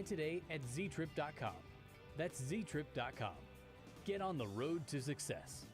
today at ztrip.com. That's ztrip.com. Get on the road to success.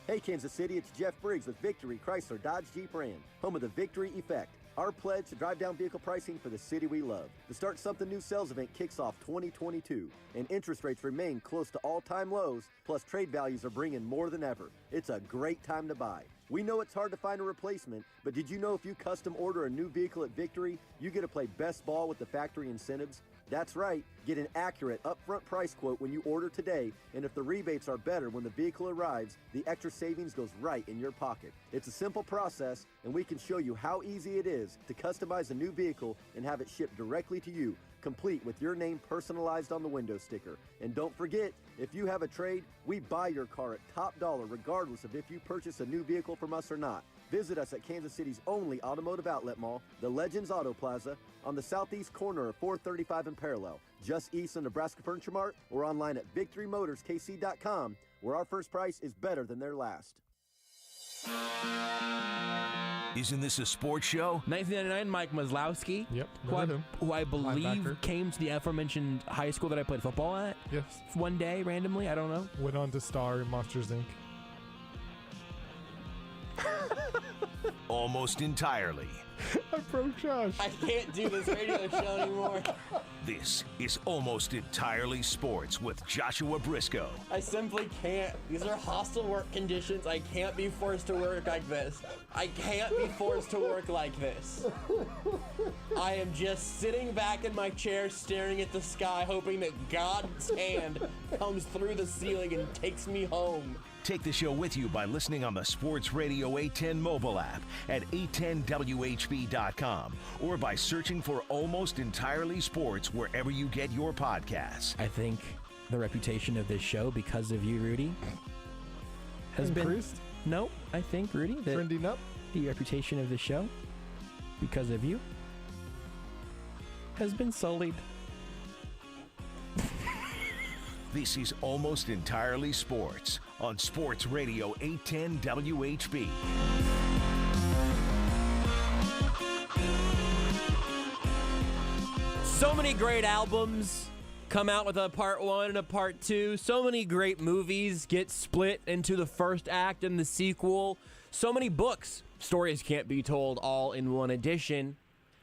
Hey Kansas City, it's Jeff Briggs with Victory Chrysler Dodge Jeep Ram, home of the Victory Effect. Our pledge to drive down vehicle pricing for the city we love. The Start Something New sales event kicks off 2022, and interest rates remain close to all-time lows, plus trade values are bringing more than ever. It's a great time to buy. We know it's hard to find a replacement, but did you know if you custom order a new vehicle at Victory, you get to play best ball with the factory incentives? That's right, get an accurate upfront price quote when you order today, and if the rebates are better when the vehicle arrives, the extra savings goes right in your pocket. It's a simple process, and we can show you how easy it is to customize a new vehicle and have it shipped directly to you, complete with your name personalized on the window sticker. And don't forget, if you have a trade, we buy your car at top dollar regardless of if you purchase a new vehicle from us or not. Visit us at Kansas City's only automotive outlet mall, the Legends Auto Plaza, on the southeast corner of 435 and Parallel, just east of Nebraska Furniture Mart, or online at victorymotorskc.com, where our first price is better than their last. Isn't this a sports show? 1999, Mike Maslowski, Yep, who I believe linebacker. came to the aforementioned high school that I played football at. Yes. One day, randomly, I don't know. Went on to star in Monsters, Inc. Almost entirely. I broke Josh. I can't do this radio show anymore. This is Almost Entirely Sports with Joshua Brisco. I simply can't. These are hostile work conditions. I can't be forced to work like this. I can't be forced to work like this. I am just sitting back in my chair staring at the sky, hoping that God's hand comes through the ceiling and takes me home. Take the show with you by listening on the Sports Radio 810 mobile app at 810WHB.com or by searching for Almost Entirely Sports wherever you get your podcasts. I think the reputation of this show, because of you, Rudy, has Increased? been... No, I think, Rudy, that Trending up? the reputation of the show, because of you, has been sullied. This is Almost Entirely Sports on Sports Radio 810 WHB. So many great albums come out with a part one and a part two. So many great movies get split into the first act and the sequel. So many books. Stories can't be told all in one edition.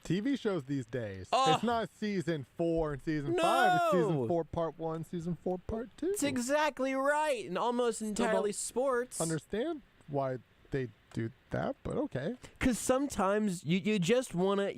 TV shows these days. Oh. It's not season 4 and season No. 5. It's season 4 part 1, season 4 part 2. That's exactly right. And Almost Entirely Sports. Understand why they do that, but okay. Because sometimes you just wanna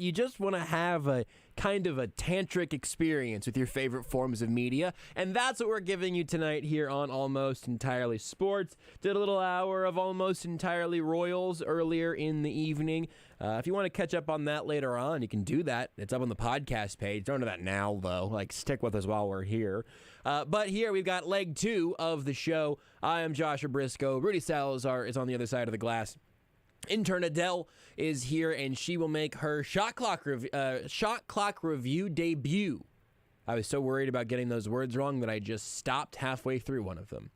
have a kind of a tantric experience with your favorite forms of media, and that's what we're giving you tonight here on Almost Entirely Sports. Did a little hour of Almost Entirely Royals earlier in the evening. If you want to catch up on that later on, you can do that. It's up on the podcast page. Don't do that now, though. Like, stick with us while we're here. But here we've got leg 2 of the show. I am Joshua Brisco. Rudy Salazar is on the other side of the glass. Intern Adhel is here, and she will make her shot clock review debut. I was so worried about getting those words wrong that I just stopped halfway through one of them.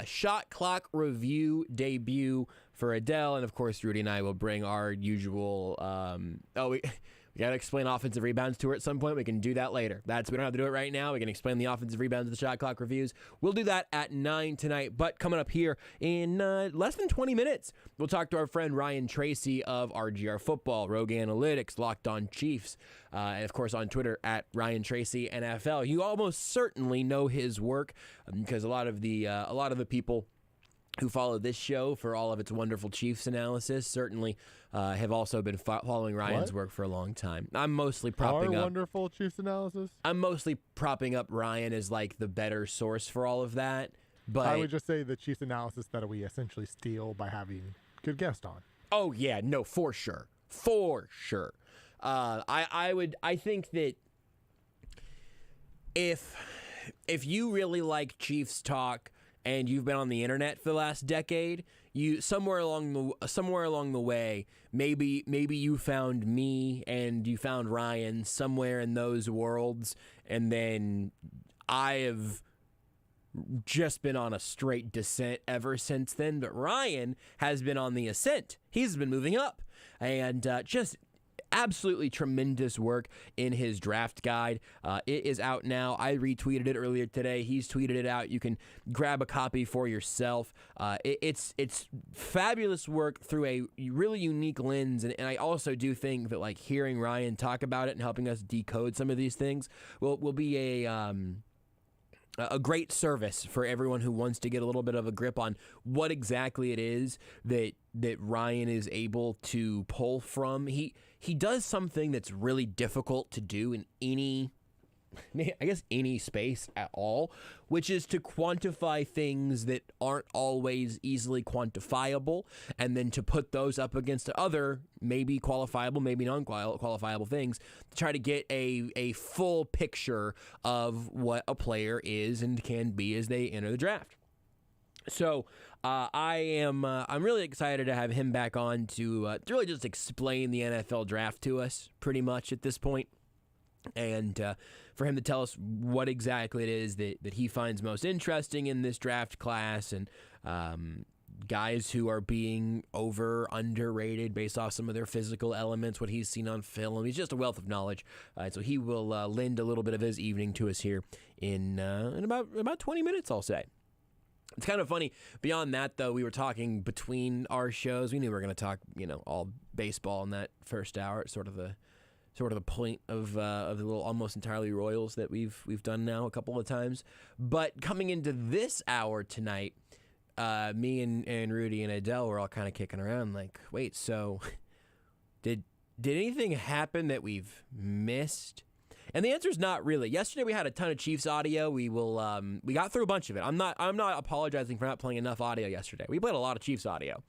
Shot clock review debut for Adhel, and of course Rudy and I will bring our usual we got to explain offensive rebounds to her at some point. We can do that later. We don't have to do it right now. We can explain the offensive rebounds of the shot clock reviews. We'll do that at 9 tonight. But coming up here in less than 20 minutes, we'll talk to our friend Ryan Tracy of RGR Football, Rogue Analytics, Locked On Chiefs, and of course on Twitter at Ryan Tracy NFL. You almost certainly know his work because a lot of the people who follow this show for all of its wonderful Chiefs analysis certainly have also been following Ryan's work for a long time. I'm mostly propping up wonderful Chiefs analysis. I'm mostly propping up Ryan as like the better source for all of that. But I would just say the Chiefs analysis that we essentially steal by having good guests on. Oh yeah, no, for sure. I think that if you really like Chiefs talk and you've been on the internet for the last decade, you somewhere along the way, maybe you found me and you found Ryan somewhere in those worlds, and then I have just been on a straight descent ever since then. But Ryan has been on the ascent. He's been moving up, and just absolutely tremendous work in his draft guide. It is out now. I retweeted it earlier today. He's tweeted it out. You can grab a copy for yourself. It's fabulous work through a really unique lens, and I also do think that like hearing Ryan talk about it and helping us decode some of these things will be a great service for everyone who wants to get a little bit of a grip on what exactly it is that Ryan is able to pull from. He does something that's really difficult to do in any space at all, which is to quantify things that aren't always easily quantifiable, and then to put those up against other maybe qualifiable, maybe non-qualifiable things to try to get a full picture of what a player is and can be as they enter the draft. So I'm really excited to have him back on to really just explain the NFL draft to us pretty much at this point. And for him to tell us what exactly it is that he finds most interesting in this draft class, and guys who are being underrated based off some of their physical elements, what he's seen on film. He's just a wealth of knowledge. So he will lend a little bit of his evening to us here in about 20 minutes, I'll say. It's kind of funny. Beyond that, though, we were talking between our shows. We knew we were going to talk, all baseball in that first hour. It's sort of the point of the little almost entirely Royals that we've done now a couple of times. But coming into this hour tonight, me and Rudy and Adhel were all kind of kicking around like, wait, so did anything happen that we've missed? And the answer is not really. Yesterday we had a ton of Chiefs audio. We got through a bunch of it. I'm not apologizing for not playing enough audio yesterday. We played a lot of Chiefs audio.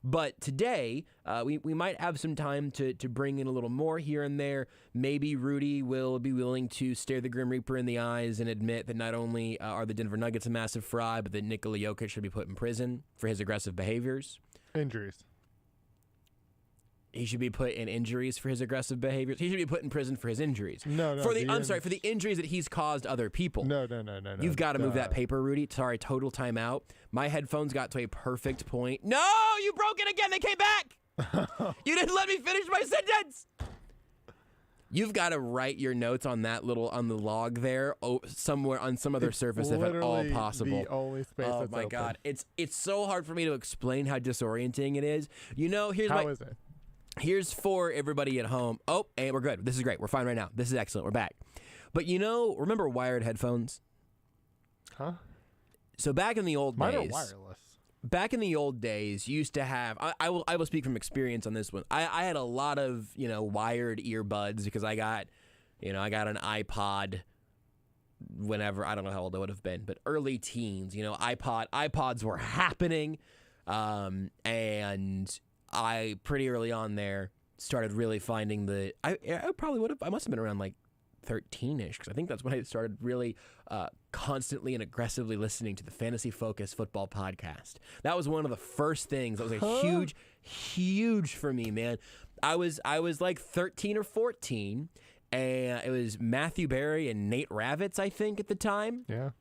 But today, we might have some time to bring in a little more here and there. Maybe Rudy will be willing to stare the Grim Reaper in the eyes and admit that not only are the Denver Nuggets a massive fraud, but that Nikola Jokic should be put in prison for his aggressive behaviors. Injuries. He should be put in injuries for his aggressive behaviors. He should be put in prison for his injuries. No. For the injuries that he's caused other people. No. You've got to move that paper, Rudy. Sorry, total timeout. My headphones got to a perfect point. No, you broke it again. They came back. You didn't let me finish my sentence. You've got to write your notes on the log there, somewhere on some other surface if at all possible. The only space oh that's my open. God, it's so hard for me to explain how disorienting it is. How is it? Here's for everybody at home. Oh, and we're good. This is great. We're fine right now. This is excellent. We're back. But remember wired headphones? Huh? So back in the old Mine days, are wireless. Back in the old days, you used to have. I will speak from experience on this one. I had a lot of wired earbuds because I got an iPod. Whenever, I don't know how old I would have been, but early teens. iPods were happening, and I pretty early on there started really finding I must have been around like 13-ish, because I think that's when I started really constantly and aggressively listening to the Fantasy Focus Football podcast. That was one of the first things that was huge for me, man. I was like 13 or 14, and it was Matthew Berry and Nate Ravitz, I think, at the time. Yeah.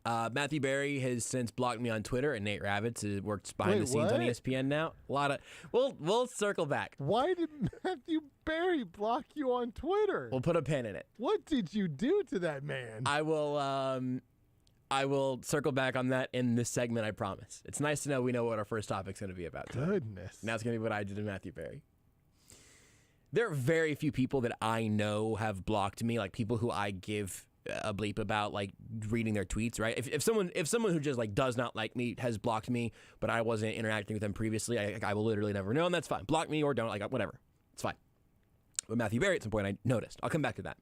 Matthew Berry has since blocked me on Twitter, and Nate Ravitz works behind the scenes on ESPN now. A lot of we'll circle back. Why did Matthew Berry block you on Twitter? We'll put a pin in it. What did you do to that man? I will circle back on that in this segment, I promise. It's nice to know we know what our first topic's going to be about today. Goodness. Now it's going to be what I did to Matthew Berry. There are very few people that I know have blocked me, like people who I give a bleep about, like reading their tweets, right? If someone who just like does not like me has blocked me, but I wasn't interacting with them previously, I will literally never know, and that's fine. Block me or don't, like whatever, it's fine. But Matthew Berry at some point I noticed. I'll come back to that.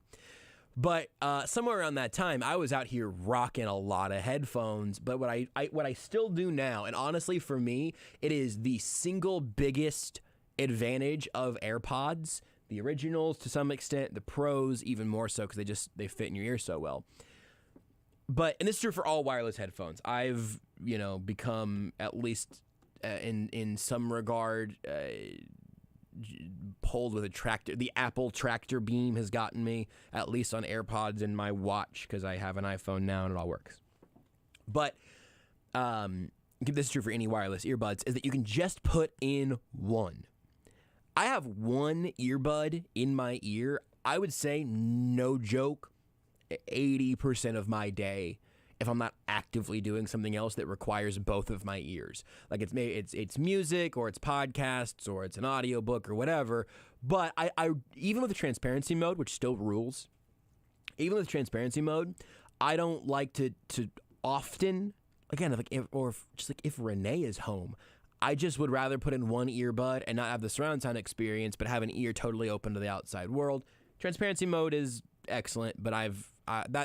But somewhere around that time, I was out here rocking a lot of headphones. But what I still do now, and honestly for me, it is the single biggest advantage of AirPods. The originals to some extent, the Pros even more so because they fit in your ear so well. And this is true for all wireless headphones. I've become, at least in some regard, pulled with a tractor. The Apple tractor beam has gotten me, at least on AirPods and my watch, because I have an iPhone now and it all works. But this is true for any wireless earbuds, is that you can just put in one. I have one earbud in my ear. I would say, no joke, 80% of my day, if I'm not actively doing something else that requires both of my ears. Like it's music, or it's podcasts, or it's an audiobook or whatever. But I even with the transparency mode, which still rules, even with transparency mode, I don't like to often, again, if Renee is home, I just would rather put in one earbud and not have the surround sound experience, but have an ear totally open to the outside world. Transparency mode is excellent, but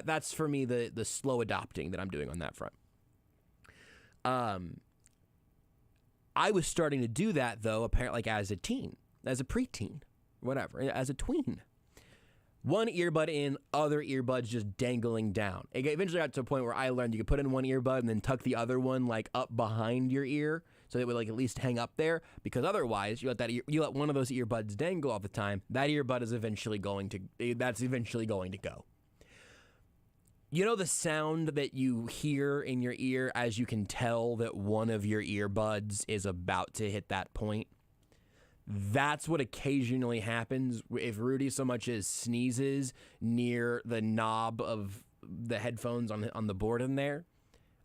that's for me the slow adopting that I'm doing on that front. I was starting to do that though, apparently, like as a teen, as a preteen, whatever, as a tween. One earbud in, other earbuds just dangling down. It eventually got to a point where I learned you could put in one earbud and then tuck the other one like up behind your ear, so it would like at least hang up there. Because otherwise, you let one of those earbuds dangle all the time. That earbud is eventually going to go. You know the sound that you hear in your ear as you can tell that one of your earbuds is about to hit that point? That's what occasionally happens if Rudy so much as sneezes near the knob of the headphones on the board in there.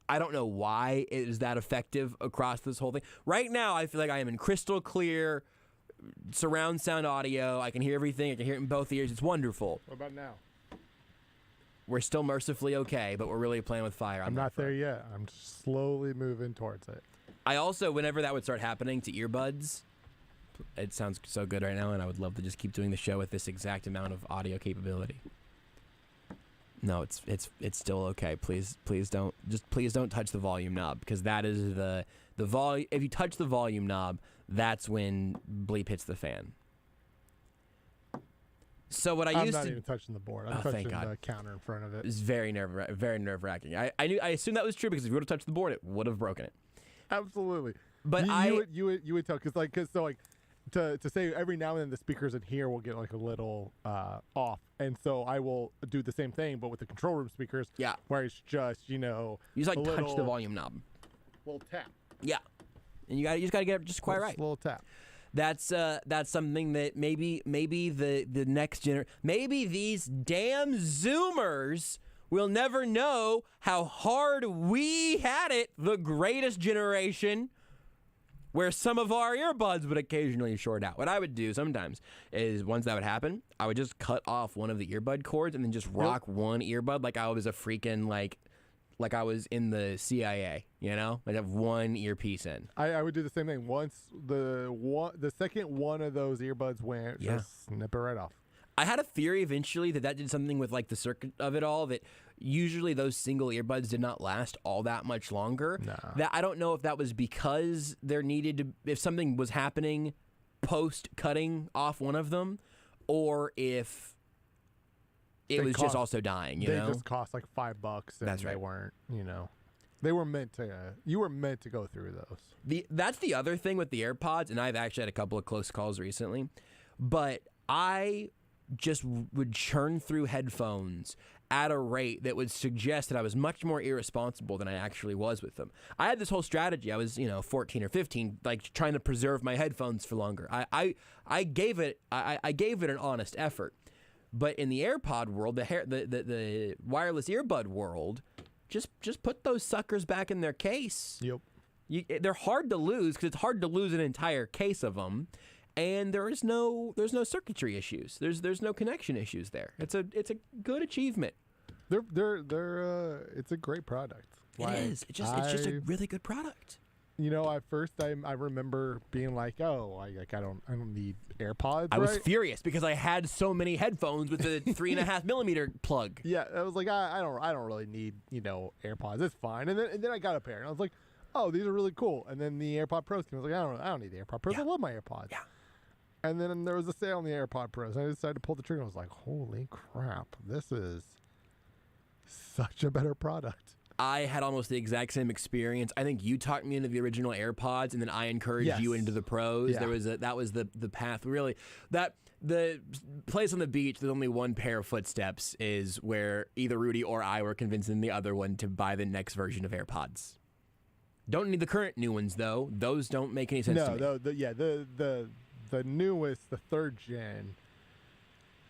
I don't know why it is that effective across this whole thing. Right now, I feel like I am in crystal clear surround sound audio. I can hear everything. I can hear it in both ears. It's wonderful. What about now? We're still mercifully okay, but we're really playing with fire. I'm not there yet. I'm slowly moving towards it. I also, whenever that would start happening to earbuds, it sounds so good right now, and I would love to just keep doing the show with this exact amount of audio capability. No, it's still okay. Please don't touch the volume knob, because that is the volume. If you touch the volume knob, that's when bleep hits the fan. So what I'm not even touching the board. I'm touching the counter in front of it. It's very nerve-wracking. I assumed that was true, because if you would have touched the board, it would have broken it. Absolutely. But you would tell, because to say every now and then the speakers in here will get like a little off, and so I will do the same thing, but with the control room speakers. Yeah. Where it's just you just like touch the volume knob. Little tap. Yeah. And you just gotta get it just quite right. Little tap. That's something that maybe the next generation, maybe these damn Zoomers will never know how hard we had it, the greatest generation, where some of our earbuds would occasionally short out. What I would do sometimes is, once that would happen, I would just cut off one of the earbud cords and then just rock one earbud like I was a freaking like I was in the CIA, I'd have one earpiece in. I would do the same thing. Once the second one of those earbuds went, just snip it right off. I had a theory eventually that did something with like the circuit of it all, that usually those single earbuds did not last all that much longer. Nah. That I don't know if that was because there needed to, if something was happening post cutting off one of them, or if it was just also dying. They just cost like $5. And That's right. They weren't, they were meant to. You were meant to go through those. That's the other thing with the AirPods, and I've actually had a couple of close calls recently, but I just would churn through headphones at a rate that would suggest that I was much more irresponsible than I actually was with them. I had this whole strategy. I was, 14 or 15, like trying to preserve my headphones for longer. I gave it an honest effort. But in the AirPod world, the wireless earbud world, just put those suckers back in their case. Yep. They're hard to lose, because it's hard to lose an entire case of them. And there's no circuitry issues. There's no connection issues there. It's a good achievement. It's a great product. It is. It's just a really good product. At first I remember being like, oh, I don't need AirPods. I was furious because I had so many headphones with the 3.5 millimeter plug. Yeah, I was like, I don't really need AirPods. It's fine. And then I got a pair and I was like, oh, these are really cool. And then the AirPod Pros came. I was like, I don't need the AirPod Pros. Yeah. I love my AirPods. Yeah. And then there was a sale on the AirPod Pros. And I decided to pull the trigger. I was like, holy crap, this is such a better product. I had almost the exact same experience. I think you talked me into the original AirPods, and then I encouraged you into the Pros. Yeah. That was the path. Really, that the place on the beach, there's only one pair of footsteps, is where either Rudy or I were convincing the other one to buy the next version of AirPods. Don't need the current new ones though. Those don't make any sense to me. No, the newest, the 3rd gen,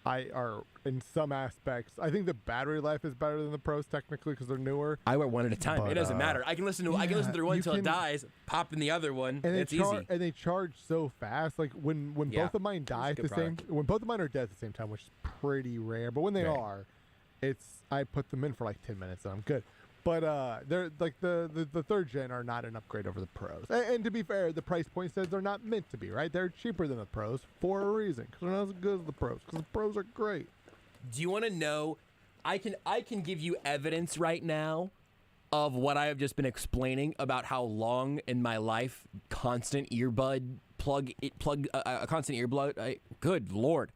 are in some aspects. I think the battery life is better than the Pros technically because they're newer. I wear one at a time. But, it doesn't matter. I can listen through one until it dies. Pop in the other one. And it's easy. And they charge so fast. Like when both of mine die at the same, when both of mine are dead at the same time, which is pretty rare. But when they are, I put them in for like 10 minutes and I'm good. But they're like the 3rd gen are not an upgrade over the Pros. And to be fair, the price point says they're not meant to be, right? They're cheaper than the Pros for a reason because they're not as good as the Pros because the Pros are great. Do you want to know? I can give you evidence right now of what I have just been explaining about how long in my life constant earbud a constant earbud. Good Lord.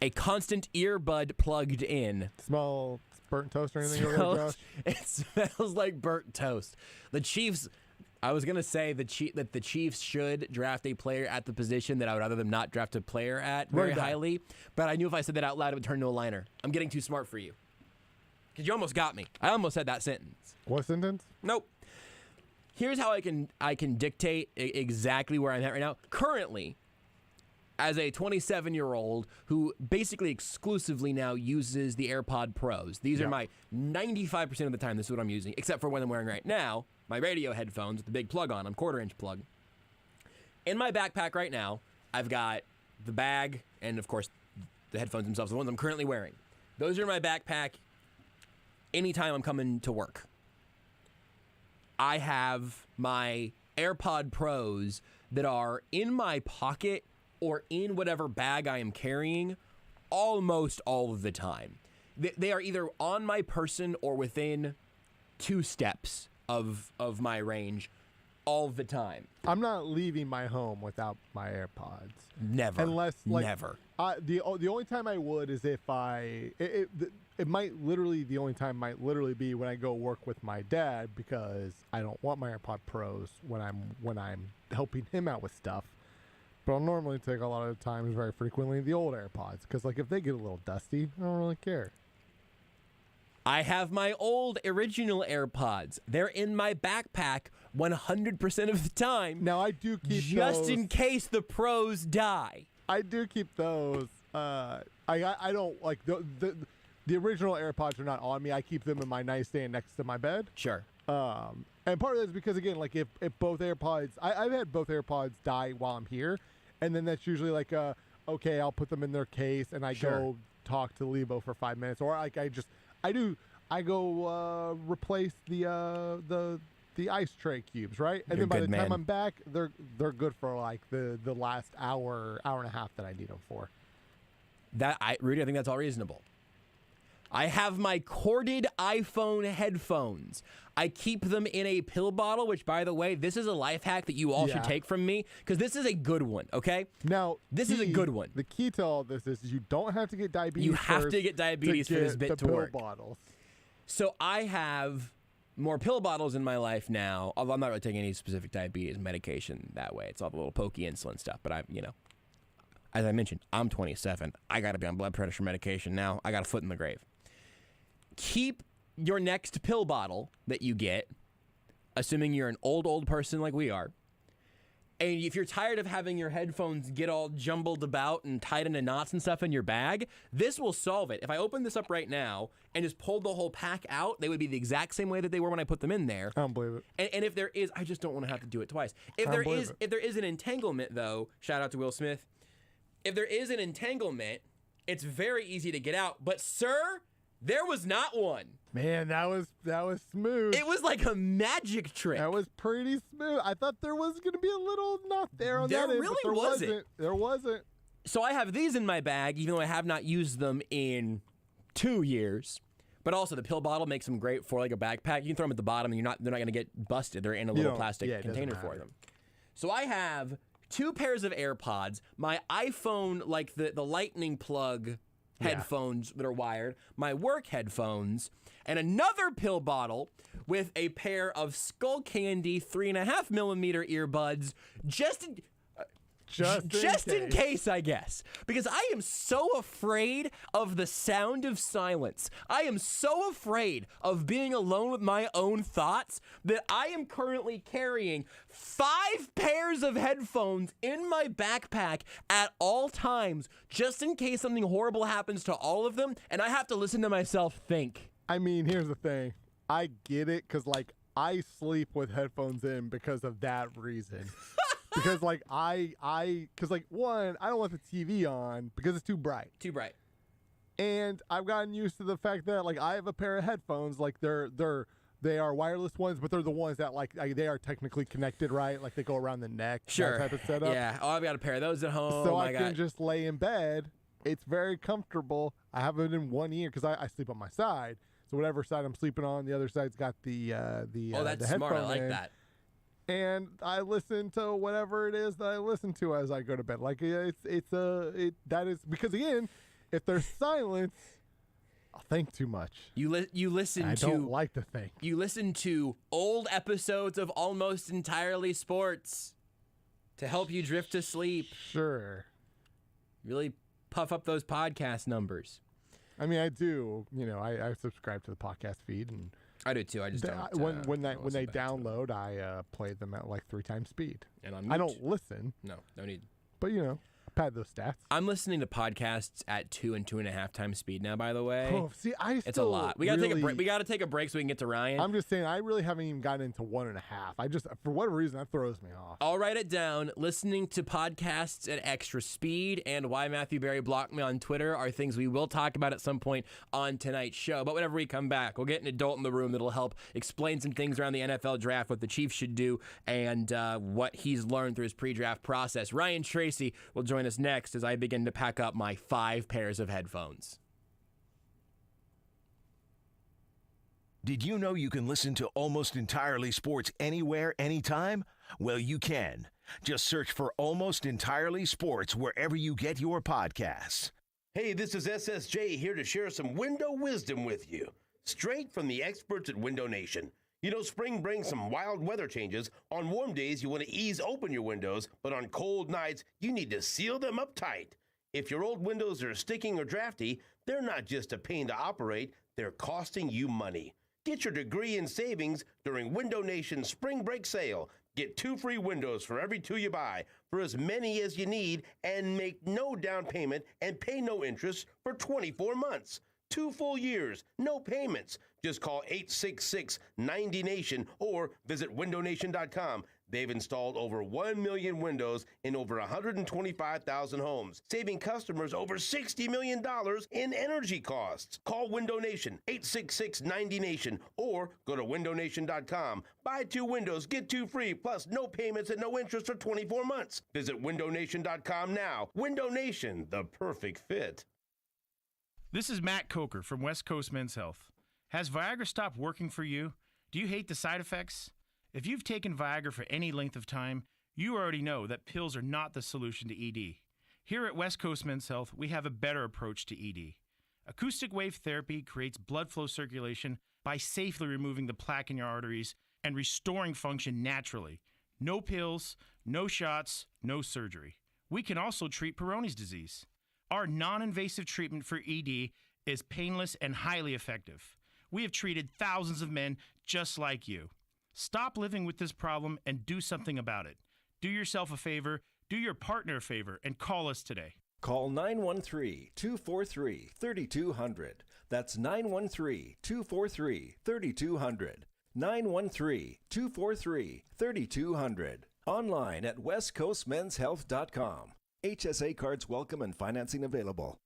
A constant earbud plugged in. Smell burnt toast or anything over there, Josh? It smells like burnt toast. The Chiefs, I was going to say that the Chiefs should draft a player at the position that I would rather them not draft a player at very highly, but I knew if I said that out loud, it would turn into a liner. I'm getting too smart for you. Because you almost got me. I almost said that sentence. What sentence? Nope. Here's how I can dictate exactly where I'm at right now. Currently, as a 27-year-old who basically exclusively now uses the AirPod Pros. These are my 95% of the time, this is what I'm using, except for what I'm wearing right now, my radio headphones with the big plug on them, 1/4-inch plug. In my backpack right now, I've got the bag and, of course, the headphones themselves, the ones I'm currently wearing. Those are in my backpack anytime I'm coming to work. I have my AirPod Pros that are in my pocket or in whatever bag I am carrying almost all of the time. They are either on my person or within 2 steps of my range all the time. I'm not leaving my home without my AirPods. Never. Unless, like, never. The only time I would is if it might literally, the only time might literally be when I go work with my dad because I don't want my AirPod Pros when I'm helping him out with stuff. But I'll normally take a lot of the times, very frequently, the old AirPods. Because, like, if they get a little dusty, I don't really care. I have my old original AirPods. They're in my backpack 100% of the time. Now, I do keep just those. in case the Pros die. I do keep those. I don't, like, the original AirPods are not on me. I keep them in my nightstand next to my bed. Sure. And part of that is because, again, like, if both AirPods... I've had both AirPods die while I'm here. And then that's usually like, okay, I'll put them in their case and I go talk to Lebo for 5 minutes. Or, like, I go replace the ice tray cubes, right? And You're then by good, the time man. I'm back, they're good for, like, the last hour and a half that I need them for. Rudy, I think that's all reasonable. I have my corded iPhone headphones. I keep them in a pill bottle, which, by the way, this is a life hack that you all should take from me, because this is a good one, okay? Now, this is a good one. The key to all this is you don't have to get diabetes. You have to get diabetes for this bit to work. Bottles. So I have more pill bottles in my life now, although I'm not really taking any specific diabetes medication that way. It's all the little pokey insulin stuff, but as I mentioned, I'm 27. I got to be on blood pressure medication now. I got a foot in the grave. Keep your next pill bottle that you get, assuming you're an old person like we are, and if you're tired of having your headphones get all jumbled about and tied into knots and stuff in your bag, this will solve it. If I open this up right now and just pulled the whole pack out, they would be the exact same way that they were when I put them in there. I don't believe it. And if there is, I just don't want to have to do it twice. If there is an entanglement, though, shout out to Will Smith. If there is an entanglement, it's very easy to get out. But sir, there was not one. Man, that was smooth. It was like a magic trick. That was pretty smooth. I thought there was going to be a little knot there on that end, really but there wasn't. There wasn't. So I have these in my bag, even though I have not used them in 2 years. But also, the pill bottle makes them great for like a backpack. You can throw them at the bottom, and they're not going to get busted. They're in a little plastic container for them. So I have 2 pairs of AirPods, my iPhone, like the lightning plug headphones that are wired, my work headphones, and another pill bottle with a pair of Skull Candy 3.5mm earbuds, just Just in case, I guess. Because I am so afraid of the sound of silence. I am so afraid of being alone with my own thoughts that I am currently carrying 5 pairs of headphones in my backpack at all times, just in case something horrible happens to all of them, and I have to listen to myself think. I mean, here's the thing. I get it, because, like, I sleep with headphones in because of that reason. Because, like, one, I don't want the TV on because it's too bright. Too bright. And I've gotten used to the fact that, like, I have a pair of headphones, like, they are wireless ones, but they're the ones that, like, they are technically connected, right? Like, they go around the neck. Sure. That type of setup. Yeah. Oh, I've got a pair of those at home. So I can just lay in bed. It's very comfortable. I have it in one ear because I sleep on my side. So whatever side I'm sleeping on, the other side's got the that's the smart. I headphone like in. that. And I listen to whatever it is that I listen to as I go to bed. Like that is because, again, if there's silence, I'll think too much. You listen I to. don't like to think. You listen to old episodes of Almost Entirely Sports to help you drift to sleep. Sure. Really puff up those podcast numbers. I mean, I do. You know, I subscribe to the podcast feed, and I do too. I just don't. When they download, I play them at like 3 times speed. And on mute. I don't listen. No need. But you know, I pad those stats. I'm listening to podcasts at 2 and 2.5 times speed now. By the way, see, it's a lot. We gotta take a break. We gotta take a break so we can get to Ryan. I'm just saying, I really haven't even gotten into 1.5. I just, for whatever reason, that throws me off. I'll write it down. Listening to podcasts at extra speed and why Matthew Berry blocked me on Twitter are things we will talk about at some point on tonight's show. But whenever we come back, we'll get an adult in the room that'll help explain some things around the NFL draft, what the Chiefs should do, and what he's learned through his pre-draft process. Ryan Tracy will join us next as I begin to pack up my 5 pairs of headphones. Did you know you can listen to Almost Entirely Sports anywhere, anytime? Well, you can. Just search for Almost Entirely Sports wherever you get your podcasts. Hey, this is SSJ here to share some window wisdom with you. Straight from the experts at Window Nation. You know, spring brings some wild weather changes. On warm days, you want to ease open your windows, but on cold nights, you need to seal them up tight. If your old windows are sticking or drafty, they're not just a pain to operate, they're costing you money. Get your degree in savings during Window Nation's spring break sale. Get 2 free windows for every 2 you buy for as many as you need and make no down payment and pay no interest for 24 months. 2 full years, no payments. Just call 866-90-NATION or visit windownation.com. They've installed over 1 million windows in over 125,000 homes, saving customers over $60 million in energy costs. Call Window Nation, 866-90-NATION, or go to windownation.com. Buy 2 windows, get 2 free, plus no payments and no interest for 24 months. Visit windownation.com now. Window Nation, the perfect fit. This is Matt Coker from West Coast Men's Health. Has Viagra stopped working for you? Do you hate the side effects? If you've taken Viagra for any length of time, you already know that pills are not the solution to ED. Here at West Coast Men's Health, we have a better approach to ED. Acoustic wave therapy creates blood flow circulation by safely removing the plaque in your arteries and restoring function naturally. No pills, no shots, no surgery. We can also treat Peyronie's disease. Our non-invasive treatment for ED is painless and highly effective. We have treated thousands of men just like you. Stop living with this problem and do something about it. Do yourself a favor, do your partner a favor, and call us today. Call 913-243-3200. That's 913-243-3200. 913-243-3200. Online at westcoastmenshealth.com. HSA cards welcome and financing available.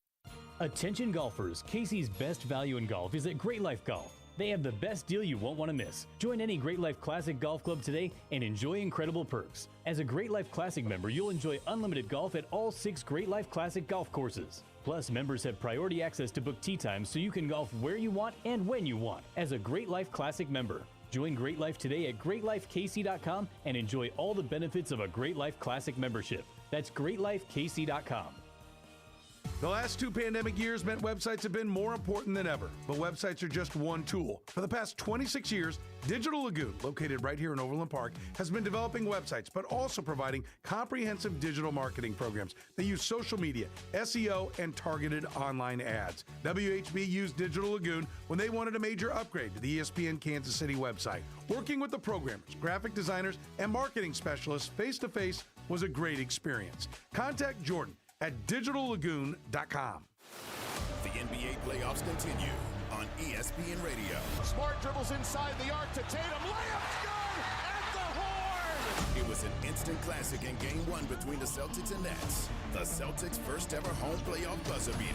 Attention golfers, Casey's best value in golf is at Great Life Golf. They have the best deal you won't want to miss. Join any Great Life Classic Golf Club today and enjoy incredible perks. As a Great Life Classic member, you'll enjoy unlimited golf at all 6 Great Life Classic golf courses. Plus, members have priority access to book tee times so you can golf where you want and when you want as a Great Life Classic member. Join Great Life today at greatlifekc.com and enjoy all the benefits of a Great Life Classic membership. That's greatlifekc.com. The last 2 pandemic years meant websites have been more important than ever, but websites are just one tool. For the past 26 years, Digital Lagoon, located right here in Overland Park, has been developing websites, but also providing comprehensive digital marketing programs that use social media, SEO, and targeted online ads. WHB used Digital Lagoon when they wanted a major upgrade to the ESPN Kansas City website. Working with the programmers, graphic designers, and marketing specialists face-to-face was a great experience. Contact Jordan at digitallagoon.com. The NBA playoffs continue on ESPN Radio. Smart dribbles inside the arc to Tatum. Layup good at the horn. It was an instant classic in Game 1 between the Celtics and Nets. The Celtics' first ever home playoff buzzer beater.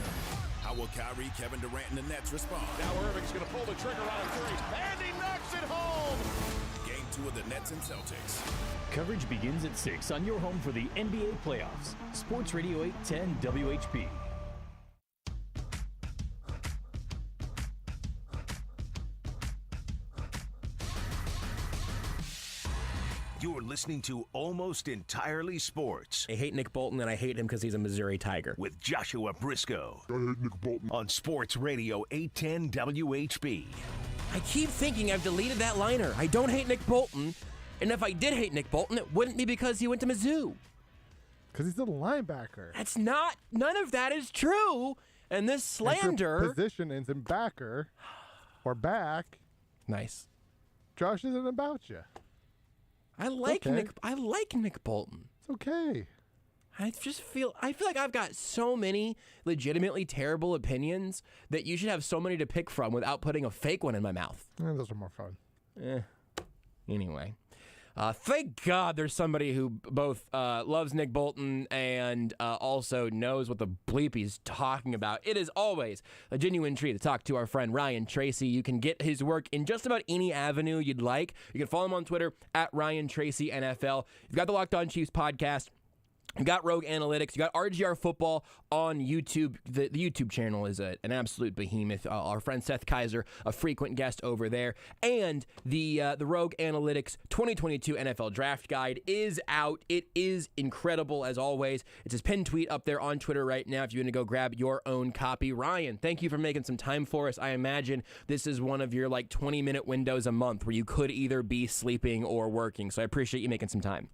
How will Kyrie, Kevin Durant, and the Nets respond? Now Irving's going to pull the trigger on a three, and he knocks it home. Game 2 of the Nets and Celtics. Coverage begins at 6 on your home for the NBA playoffs. Sports Radio 810 WHP. You're listening to Almost Entirely Sports. I hate Nick Bolton, and I hate him because he's a Missouri Tiger. With Joshua Brisco. I hate Nick Bolton. On Sports Radio 810 WHB. I keep thinking I've deleted that liner. I don't hate Nick Bolton. And if I did hate Nick Bolton, it wouldn't be because he went to Mizzou. Because he's a linebacker. That's not, none of that is true. And this slander. If your position ends in backer or back. Nice. Josh isn't about you. I like Nick Bolton. It's okay. I feel like I've got so many legitimately terrible opinions that you should have so many to pick from without putting a fake one in my mouth. Those are more fun. Anyway. Thank God there's somebody who both loves Nick Bolton and also knows what the bleep he's talking about. It is always a genuine treat to talk to our friend Ryan Tracy. You can get his work in just about any avenue you'd like. You can follow him on Twitter at Ryan Tracy NFL. You've got the Locked On Chiefs podcast. You got Rogue Analytics. You got RGR Football on YouTube. The YouTube channel is an absolute behemoth. Our friend Seth Kaiser, a frequent guest over there. And the Rogue Analytics 2022 NFL Draft Guide is out. It is incredible, as always. It's his pinned tweet up there on Twitter right now if you want to go grab your own copy. Ryan, thank you for making some time for us. I imagine this is one of your 20-minute windows a month where you could either be sleeping or working. So I appreciate you making some time.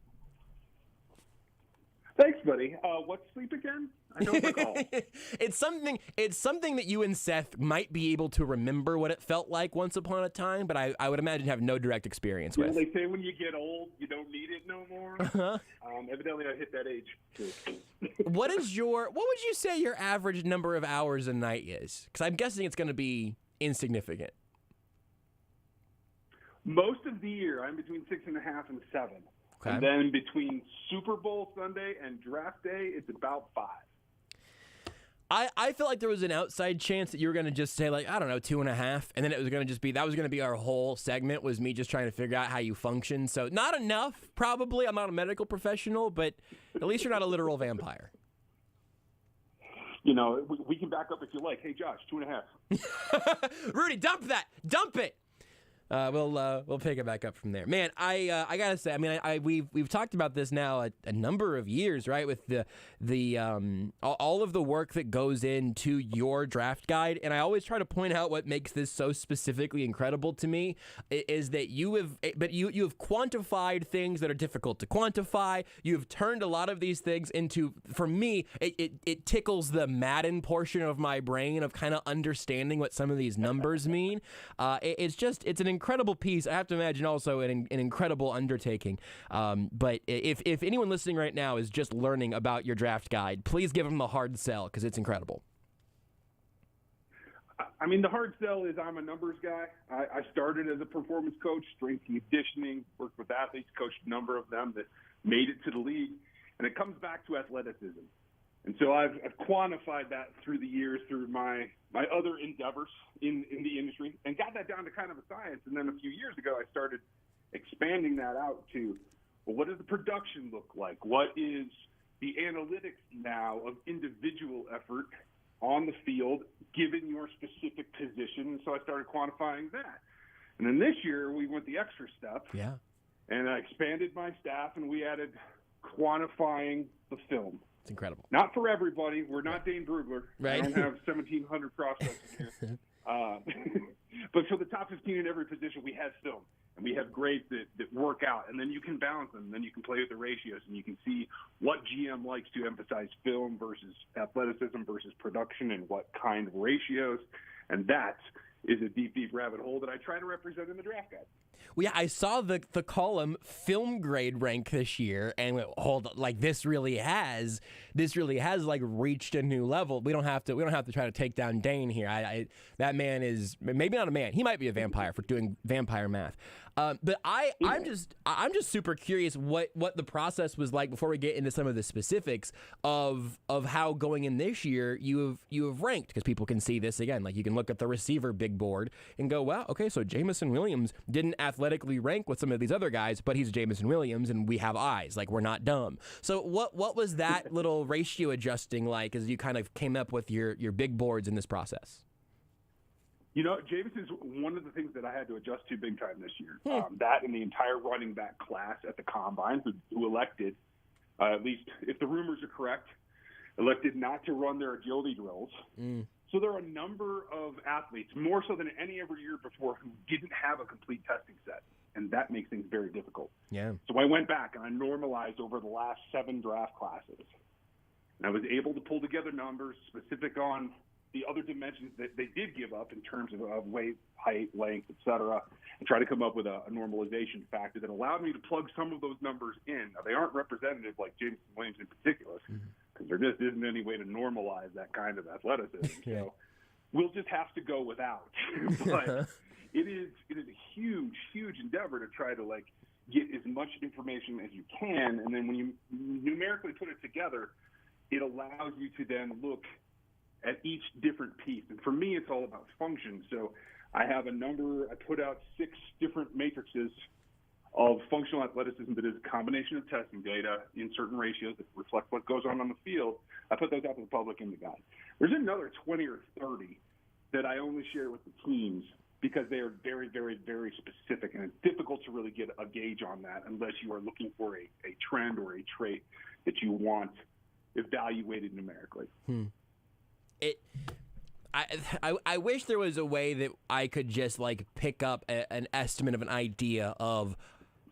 Thanks, buddy. What's sleep again? I don't recall. It's something that you and Seth might be able to remember what it felt like once upon a time, but I would imagine have no direct experience with. They say when you get old, you don't need it no more. Evidently, I hit that age too. What would you say your average number of hours a night is? Because I'm guessing it's going to be insignificant. Most of the year, I'm between 6.5 and 7. Okay. And then between Super Bowl Sunday and draft day, it's about 5. I feel like there was an outside chance that you were going to just say 2.5, and then it was going to be our whole segment was me just trying to figure out how you function. So not enough, probably. I'm not a medical professional, but at least you're not a literal vampire. We can back up if you like. Hey, Josh, 2.5. Rudy, dump that. Dump it. We'll pick it back up from there. Man, I gotta say, we've talked about this now a number of years, right? With the all of the work that goes into your draft guide, and I always try to point out what makes this so specifically incredible to me is that you have quantified things that are difficult to quantify. You've turned a lot of these things into, for me, it tickles the Madden portion of my brain of kind of understanding what some of these numbers mean. It's an incredible piece. I have to imagine also an incredible undertaking. But if anyone listening right now is just learning about your draft guide, please give them the hard sell because it's incredible. The hard sell is I'm a numbers guy. I started as a performance coach, strength and conditioning, worked with athletes, coached a number of them that made it to the league. And it comes back to athleticism. And so I've quantified that through the years through my other endeavors in the industry and got that down to kind of a science. And then a few years ago, I started expanding that out to, what does the production look like? What is the analytics now of individual effort on the field given your specific position? And so I started quantifying that. And then this year, we went the extra step. Yeah. And I expanded my staff, and we added quantifying the film. It's incredible. Not for everybody. We're not Dane Brugler. Right. I don't have 1,700 prospects in here. But for the top 15 in every position, we have film. And we have grades that work out. And then you can balance them. And then you can play with the ratios. And you can see what GM likes to emphasize film versus athleticism versus production and what kind of ratios. And that is a deep, deep rabbit hole that I try to represent in the draft guide. Well, yeah, I saw the column film grade rank this year, and went, hold on, like this really has like reached a new level. We don't have to try to take down Dane here. That man is maybe not a man. He might be a vampire for doing vampire math. But I'm just super curious what the process was like before we get into some of the specifics of how going in this year you have ranked, because people can see this again. Like you can look at the receiver big board and go, wow, okay, so Jamison Williams didn't athletically rank with some of these other guys, but he's Jamison Williams and we have eyes. Like we're not dumb. So what was that little ratio adjusting like as you kind of came up with your big boards in this process? You know, Jameis is one of the things that I had to adjust to big time this year. That and the entire running back class at the Combine who elected, at least if the rumors are correct, elected not to run their agility drills. So there are a number of athletes, more so than any other year before, who didn't have a complete testing set. And that makes things very difficult. Yeah. So I went back and I normalized over the last 7 draft classes. And I was able to pull together numbers specific on the other dimensions that they did give up in terms of weight, height, length, et cetera, and try to come up with a normalization factor that allowed me to plug some of those numbers in. Now, they aren't representative like Jameson Williams in particular, because there just isn't any way to normalize that kind of athleticism. So we'll just have to go without. But it is a huge, huge endeavor to try to, like, get as much information as you can, and then when you numerically put it together, it allows you to then look at each different piece. And for me, it's all about function. So I have I put out 6 different matrices of functional athleticism that is a combination of testing data in certain ratios that reflect what goes on the field. I put those out to the public in the guide. There's another 20 or 30 that I only share with the teams because they are very, very, very specific, and it's difficult to really get a gauge on that unless you are looking for a trend or a trait that you want evaluated numerically. I wish there was a way that I could just like pick up an estimate of an idea of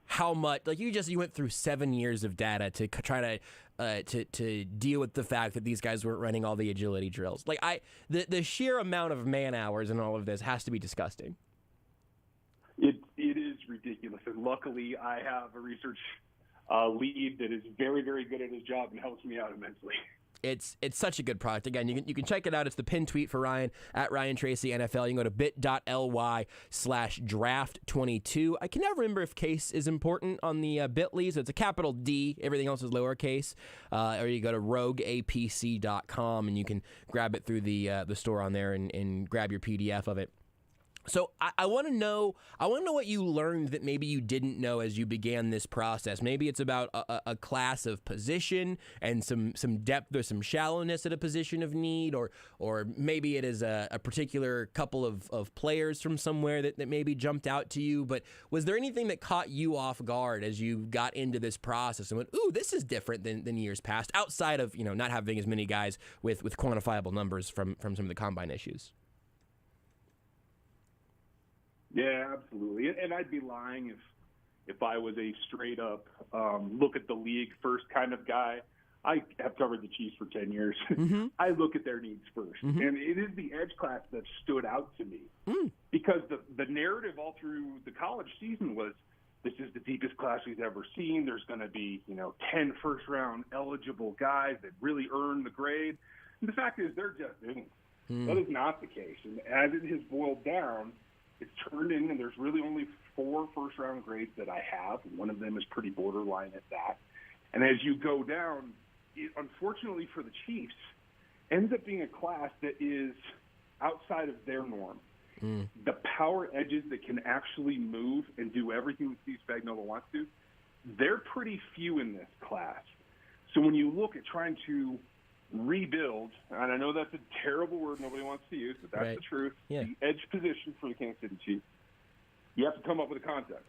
how much, like you went through 7 years of data to try to deal with the fact that these guys weren't running all the agility drills. Like the sheer amount of man hours in all of this has to be disgusting. It is ridiculous, and luckily I have a research lead that is very, very good at his job and helps me out immensely. It's such a good product. Again, you can check it out. It's the pinned tweet for Ryan at Ryan Tracy NFL. You can go to bit.ly/draft22. I can never remember if case is important on the bit.ly, so it's a capital D. Everything else is lowercase. Or you go to rogueapc.com and you can grab it through the store on there and grab your PDF of it. So I want to know what you learned that maybe you didn't know as you began this process. Maybe it's about a class of position and some depth or some shallowness at a position of need, or maybe it is a particular couple of players from somewhere that maybe jumped out to you. But was there anything that caught you off guard as you got into this process and went, ooh, this is different than years past, outside of not having as many guys with quantifiable numbers from some of the combine issues? Yeah, absolutely. And I'd be lying if I was a straight up look at the league first kind of guy. I have covered the Chiefs for 10 years. Mm-hmm. I look at their needs first. Mm-hmm. And it is the edge class that stood out to me because the narrative all through the college season was, this is the deepest class we've ever seen. There's going to be 10 first-round eligible guys that really earn the grade. And the fact is there just isn't. That is not the case. And as it has boiled down, it's turned in, and there's really only 4 first-round grades that I have. One of them is pretty borderline at that. And as you go down, it, unfortunately for the Chiefs, ends up being a class that is outside of their norm. The power edges that can actually move and do everything that Steve Spagnuolo wants to, they're pretty few in this class. So when you look at trying to rebuild, and I know that's a terrible word nobody wants to use, but that's the truth. Yeah. The edge position for the Kansas City Chiefs, you have to come up with a concept.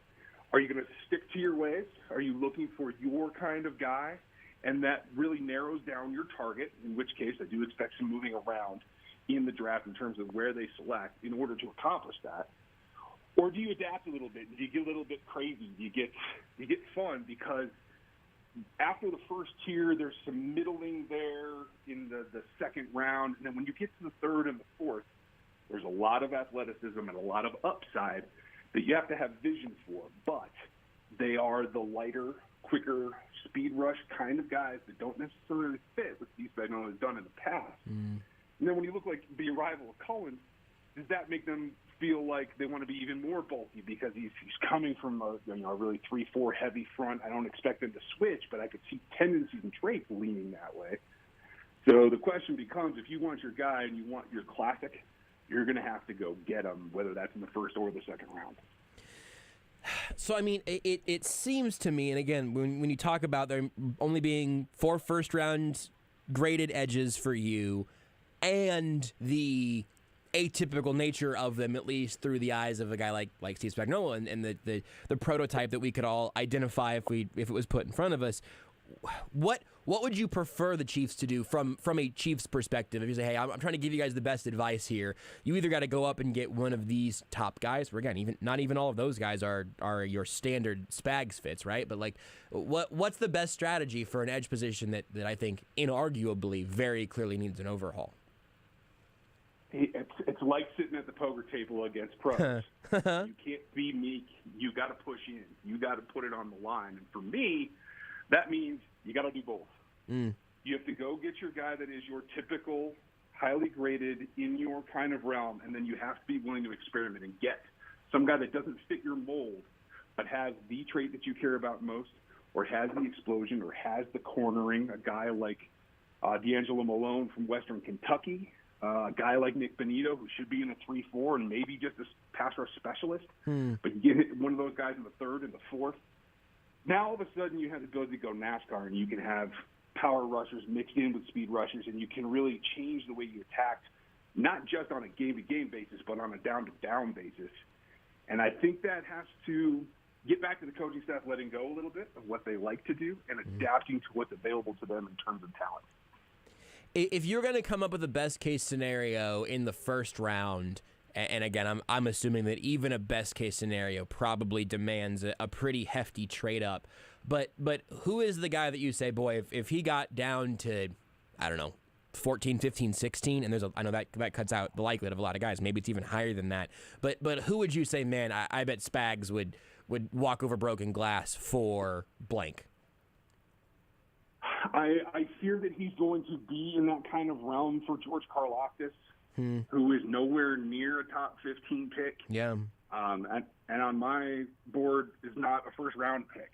Are you going to stick to your ways? Are you looking for your kind of guy? and that really narrows down your target, in which case I do expect some moving around in the draft in terms of where they select in order to accomplish that? Or do you adapt a little bit? Do you get a little bit crazy? Do you get fun? Because after the first tier, there's some middling there in the second round. And then when you get to the third and the fourth, there's a lot of athleticism and a lot of upside that you have to have vision for. But they are the lighter, quicker, speed rush kind of guys that don't necessarily fit what Steve Spagnuolo has done in the past. And then when you look like the arrival of Cullen, does that make them feel like they want to be even more bulky because he's coming from a really 3-4 heavy front? I don't expect them to switch, but I could see tendencies and traits leaning that way. So the question becomes, if you want your guy and you want your classic, you're going to have to go get him, whether that's in the first or the second round. So, I mean, it seems to me, and again, when you talk about there only being 4 first-round graded edges for you and the atypical nature of them, at least through the eyes of a guy like Steve Spagnuolo and the prototype that we could all identify if it was put in front of us, what would you prefer the Chiefs to do from a Chiefs perspective? If you say, hey, I'm trying to give you guys the best advice here, you either got to go up and get one of these top guys, where again, not even all of those guys are your standard Spags fits, right? But like, what's the best strategy for an edge position that I think inarguably very clearly needs an overhaul? It's like sitting at the poker table against pros. You can't be meek. You got to push in. You got to put it on the line. And for me, that means you got to do both. You have to go get your guy that is your typical, highly graded, in your kind of realm, and then you have to be willing to experiment and get some guy that doesn't fit your mold, but has the trait that you care about most, or has the explosion, or has the cornering. A guy like D'Angelo Malone from Western Kentucky. A guy like Nick Benito, who should be in a 3-4 and maybe just a pass rush specialist, but you get one of those guys in the third and the fourth. Now all of a sudden you have the ability to go NASCAR, and you can have power rushers mixed in with speed rushers, and you can really change the way you attack, not just on a game-to-game basis, but on a down-to-down basis. And I think that has to get back to the coaching staff letting go a little bit of what they like to do and adapting to what's available to them in terms of talent. If you're going to come up with a best-case scenario in the first round, and again, I'm assuming that even a best-case scenario probably demands a pretty hefty trade-up, but who is the guy that you say, boy, if he got down to, I don't know, 14, 15, 16, and I know that cuts out the likelihood of a lot of guys. Maybe it's even higher than that. But who would you say, man, I bet Spags would walk over broken glass for blank? I fear that he's going to be in that kind of realm for George Karlaftis, who is nowhere near a top 15 pick. Yeah. And on my board is not a first-round pick.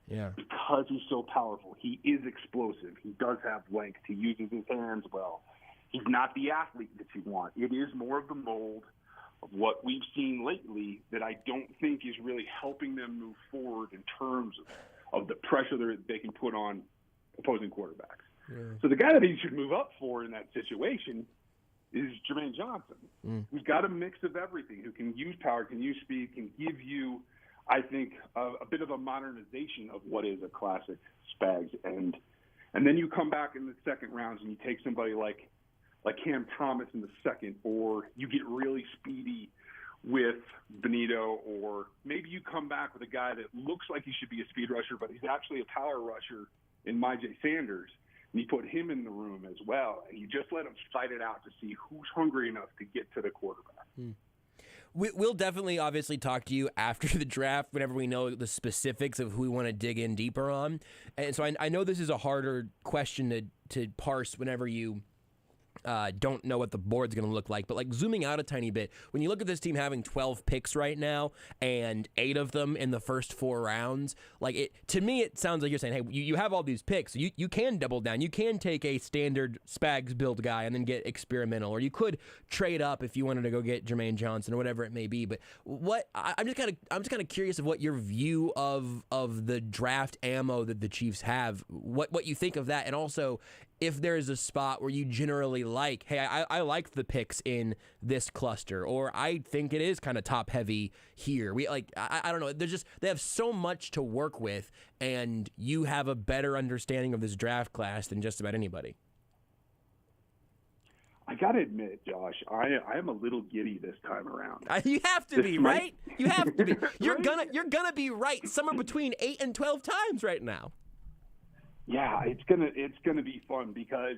Yeah. Because he's so powerful. He is explosive. He does have length. He uses his hands well. He's not the athlete that you want. It is more of the mold of what we've seen lately that I don't think is really helping them move forward in terms of the pressure that they can put on opposing quarterbacks. Yeah. So the guy that he should move up for in that situation is Jermaine Johnson, who's got a mix of everything, who can use power, can use speed, can give you, I think, a bit of a modernization of what is a classic Spags. And then you come back in the second rounds and you take somebody like Cam Thomas in the second, or you get really speedy with Benito, or maybe you come back with a guy that looks like he should be a speed rusher, but he's actually a power rusher in Myjai Sanders, and you put him in the room as well, and you just let him fight it out to see who's hungry enough to get to the quarterback. We'll definitely obviously talk to you after the draft whenever we know the specifics of who we want to dig in deeper on. And so I know this is a harder question to parse whenever you don't know what the board's going to look like, but like zooming out a tiny bit, when you look at this team having 12 picks right now and 8 of them in the first 4 rounds, like to me it sounds like you're saying, hey, you have all these picks, so you can double down, you can take a standard Spags build guy and then get experimental, or you could trade up if you wanted to go get Jermaine Johnson or whatever it may be. But I'm just kind of curious of what your view of the draft ammo that the Chiefs have, what you think of that, and also if there is a spot where you generally like, hey, I like the picks in this cluster, or I think it is kind of top heavy here. I don't know. They have so much to work with, and you have a better understanding of this draft class than just about anybody. I got to admit, Josh, I am a little giddy this time around. You have to be, right? You have to be. You're gonna be right somewhere between 8 and 12 times right now. Yeah, it's gonna be fun because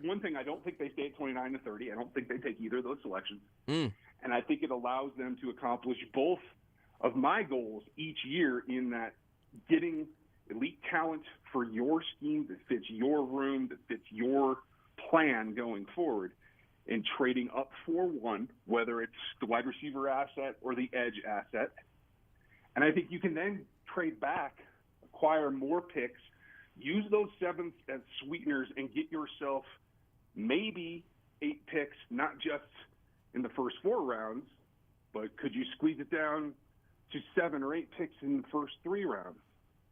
one thing, I don't think they stay at 29 to 30. I don't think they take either of those selections, and I think it allows them to accomplish both of my goals each year in that getting elite talent for your scheme that fits your room, that fits your plan going forward, and trading up for one, whether it's the wide receiver asset or the edge asset. And I think you can then trade back, acquire more picks, use those 7th as sweeteners, and get yourself maybe 8 picks, not just in the first 4 rounds, but could you squeeze it down to 7 or 8 picks in the first 3 rounds?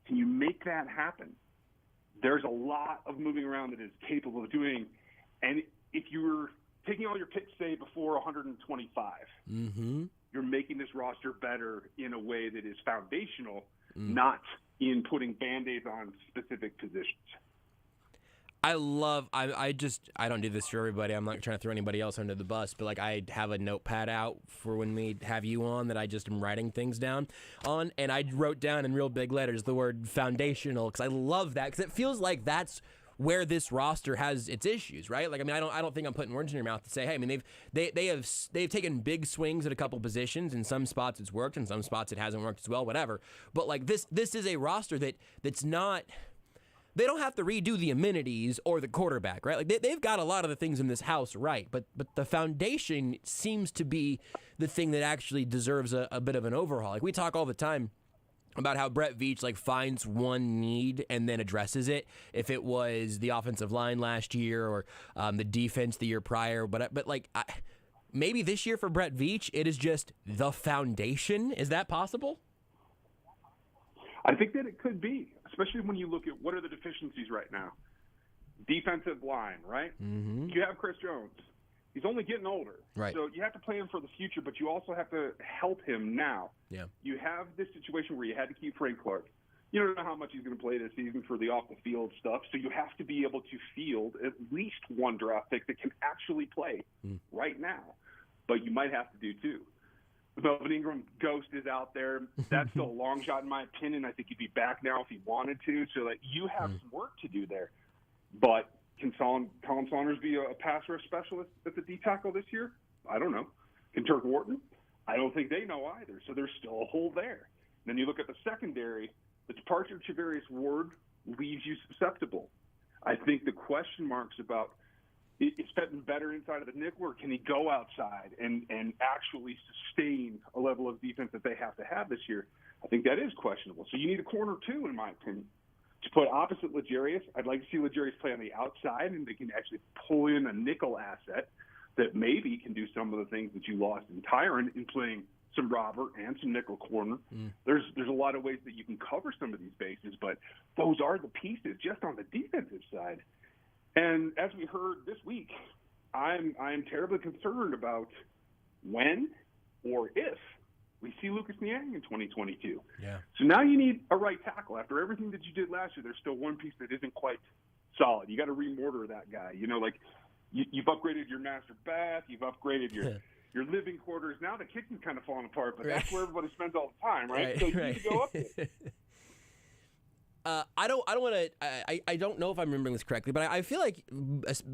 Can you make that happen? There's a lot of moving around that is capable of doing. And if you're taking all your picks, say, before 125, you're making this roster better in a way that is foundational, not in putting Band-Aids on specific positions. I don't do this for everybody. I'm not trying to throw anybody else under the bus, but I have a notepad out for when we have you on that I just am writing things down on, and I wrote down in real big letters the word foundational because I love that because it feels like that's where this roster has its issues, right? I don't think I'm putting words in your mouth to say, hey, I mean, they've taken big swings at a couple positions. In some spots it's worked, in some spots it hasn't worked as well, whatever. But this is a roster that's not. They don't have to redo the amenities or the quarterback, right? They've got a lot of the things in this house right, but the foundation seems to be the thing that actually deserves a bit of an overhaul. We talk all the time about how Brett Veach finds one need and then addresses it. If it was the offensive line last year or the defense the year prior, but maybe this year for Brett Veach it is just the foundation. Is that possible? I think that it could be, especially when you look at what are the deficiencies right now. Defensive line, right? You have Chris Jones. He's only getting older. Right. So you have to play him for the future, but you also have to help him now. Yeah. You have this situation where you had to keep Frank Clark. You don't know how much he's going to play this season for the off-the-field stuff, so you have to be able to field at least one draft pick that can actually play right now. But you might have to do two. The Melvin Ingram ghost is out there. That's still a long shot in my opinion. I think he'd be back now if he wanted to. So you have some work to do there. But can Colin Saunders be a pass rush specialist at the D tackle this year? I don't know. Can Turk Wharton? I don't think they know either. So there's still a hole there. Then you look at the secondary. The departure of Charvarius Ward leaves you susceptible. I think the question marks about is Fenton better inside of the nickel, or can he go outside and actually sustain a level of defense that they have to have this year? I think that is questionable. So you need a corner too, in my opinion, to put opposite L'Jarius. I'd like to see L'Jarius play on the outside, and they can actually pull in a nickel asset that maybe can do some of the things that you lost in Tyron in playing some Robert and some nickel corner. There's a lot of ways that you can cover some of these bases, but those are the pieces just on the defensive side. And as we heard this week, I'm terribly concerned about when or if we see Lucas Niang in 2022. Yeah. So now you need a right tackle. After everything that you did last year, there's still one piece that isn't quite solid. You got to remortar that guy. You've upgraded your master bath. You've upgraded your living quarters. Now the kitchen's kind of falling apart, but that's where everybody spends all the time, right? So you need to go up there. I don't know if I'm remembering this correctly, but I feel like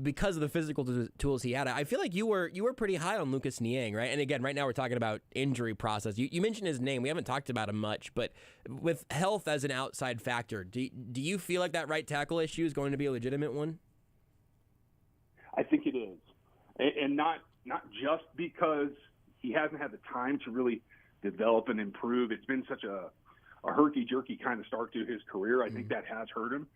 because of the physical tools he had, I feel like you were pretty high on Lucas Niang, right? And again, right now we're talking about injury process. You mentioned his name. We haven't talked about him much, but with health as an outside factor, do you feel like that right tackle issue is going to be a legitimate one? I think it is, and not just because he hasn't had the time to really develop and improve. It's been such a herky-jerky kind of start to his career. I think that has hurt him.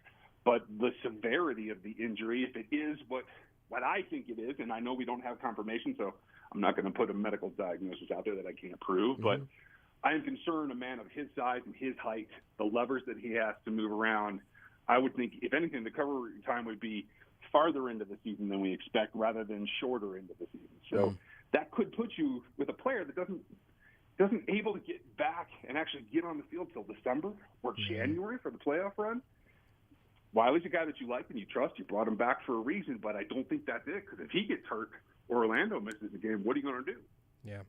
But the severity of the injury, if it is what I think it is, and I know we don't have confirmation, so I'm not going to put a medical diagnosis out there that I can't prove, but I am concerned a man of his size and his height, the levers that he has to move around, I would think, if anything, the recovery time would be farther into the season than we expect rather than shorter into the season. So that could put you with a player that doesn't able to get back and actually get on the field till December or January for the playoff run. Wiley's a guy that you like and you trust. You brought him back for a reason, but I don't think that's it, because if he gets hurt or Orlando misses the game, what are you going to do? Yeah.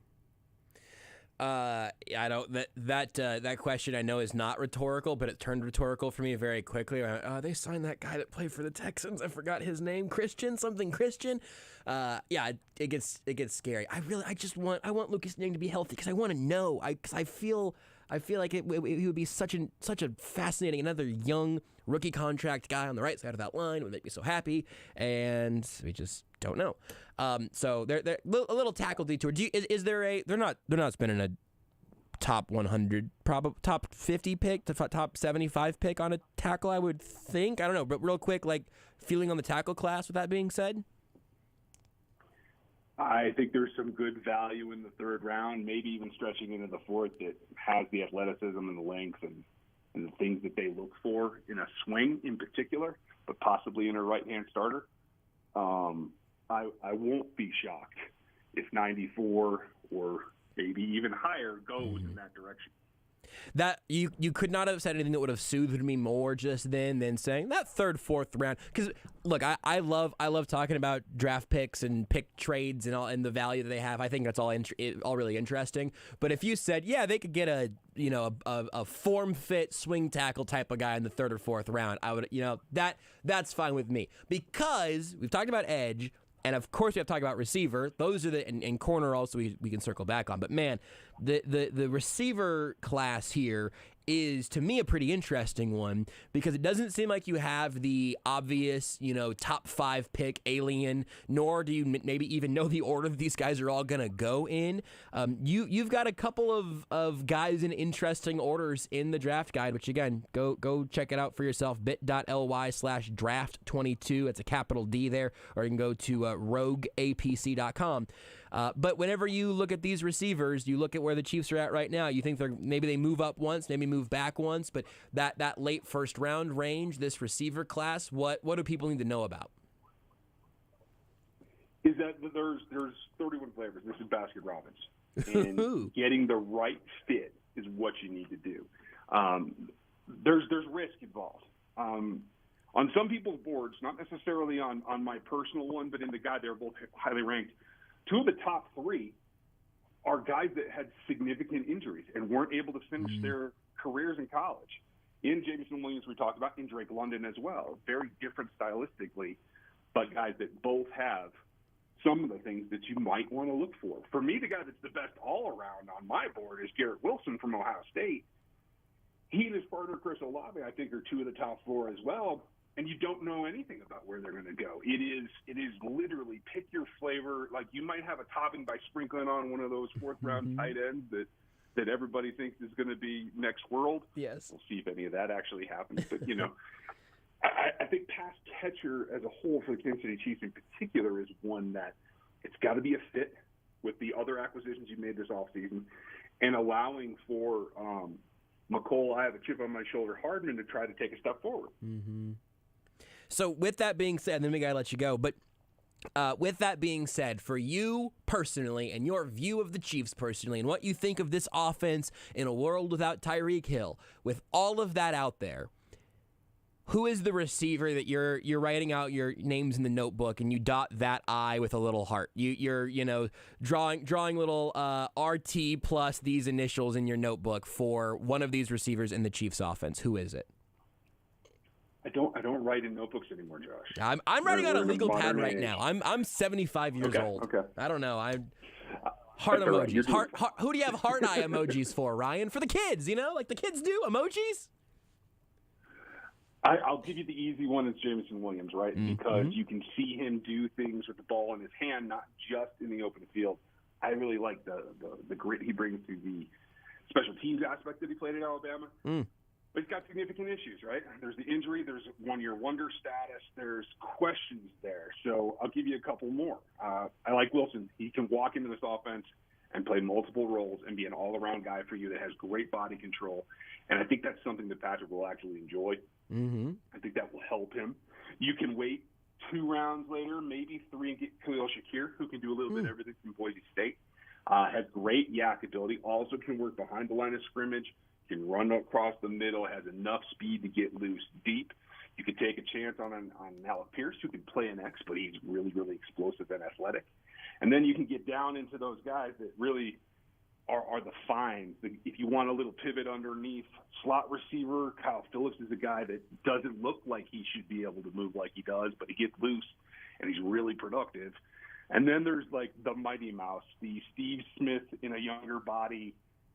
I don't. That question I know is not rhetorical, but it turned rhetorical for me very quickly. They signed that guy that played for the Texans. I forgot his name. Christian. Yeah, it gets scary. I want Lucas Niang to be healthy because I want to know. Because I feel like it would be such a fascinating, another young rookie contract guy on the right side of that line. It would make me so happy, and we just don't know. So they're a little tackle detour. Is there a? They're not spending a top 100, probably top 50 pick, top 75 pick on a tackle. I would think. I don't know, but real quick, like feeling on the tackle class. With that being said. I think there's some good value in the third round, maybe even stretching into the fourth, that has the athleticism and the length and the things that they look for in a swing in particular, but possibly in a right-hand starter. I won't be shocked if 94 or maybe even higher goes in that direction. That you could not have said anything that would have soothed me more just then than saying that third, fourth round. Because look, I love talking about draft picks and pick trades and all and the value that they have. I think that's all really interesting. But if you said, yeah, they could get a form fit swing tackle type of guy in the third or fourth round, I would that's fine with me, because we've talked about edge. And, of course, we have to talk about receiver. Those are and corner also we can circle back on. But, man, the receiver class here is, to me, a pretty interesting one, because it doesn't seem like you have the obvious, top 5 pick alien, nor do you maybe even know the order that these guys are all going to go in. You've got a couple of guys in interesting orders in the draft guide, which, again, go check it out for yourself, bit.ly/draft22. It's a capital D there, or you can go to rogueapc.com. But whenever you look at these receivers, you look at where the Chiefs are at right now, you think maybe they move up once, maybe move back once, but that late first round range, this receiver class, what do people need to know about? Is that there's 31 flavors. This is Baskin Robbins. And getting the right fit is what you need to do. There's risk involved. On some people's boards, not necessarily on my personal one, but in the guide, they're both highly ranked. 2 of the top 3 are guys that had significant injuries and weren't able to finish their careers in college. In Jameson Williams, we talked about, in Drake London as well. Very different stylistically, but guys that both have some of the things that you might want to look for. For me, the guy that's the best all-around on my board is Garrett Wilson from Ohio State. He and his partner, Chris Olave, I think, are 2 of the top 4 as well. And you don't know anything about where they're going to go. It is literally pick your flavor. Like, you might have a topping by sprinkling on one of those fourth-round tight ends that everybody thinks is going to be next world. Yes. We'll see if any of that actually happens. But, I think pass catcher as a whole for the Kansas City Chiefs in particular is one that it's got to be a fit with the other acquisitions you made this offseason, and allowing for McCole, I have a chip on my shoulder, Hardman to try to take a step forward. Mm-hmm. So with that being said, then we got to let you go. But with that being said, for you personally and your view of the Chiefs personally and what you think of this offense in a world without Tyreek Hill, with all of that out there, who is the receiver that you're writing out your names in the notebook and you dot that I with a little heart? You're drawing little RT plus these initials in your notebook for one of these receivers in the Chiefs offense. Who is it? I don't write in notebooks anymore, Josh. I'm writing on a legal pad right now. I'm 75 years old. Okay. I don't know. Heart emojis. Heart, who do you have heart eye emojis for, Ryan? For the kids, like the kids do emojis. I'll give you the easy one. It's Jameson Williams, right? Because you can see him do things with the ball in his hand, not just in the open field. I really like the grit he brings to the special teams aspect that he played at Alabama. But he's got significant issues, right? There's the injury. There's one-year wonder status. There's questions there. So I'll give you a couple more. I like Wilson. He can walk into this offense and play multiple roles and be an all-around guy for you that has great body control. And I think that's something that Patrick will actually enjoy. Mm-hmm. I think that will help him. You can wait 2 rounds later, maybe 3, and get Khalil Shakir, who can do a little bit of everything from Boise State. Has great yak ability, also can work behind the line of scrimmage, can run across the middle, has enough speed to get loose deep. You could take a chance on Alec Pierce, who can play an X, but he's really, really explosive and athletic. And then you can get down into those guys that really are the fines. If you want a little pivot underneath, slot receiver, Kyle Phillips is a guy that doesn't look like he should be able to move like he does, but he gets loose, and he's really productive. And then there's, like, the Mighty Mouse, the Steve Smith in a younger body,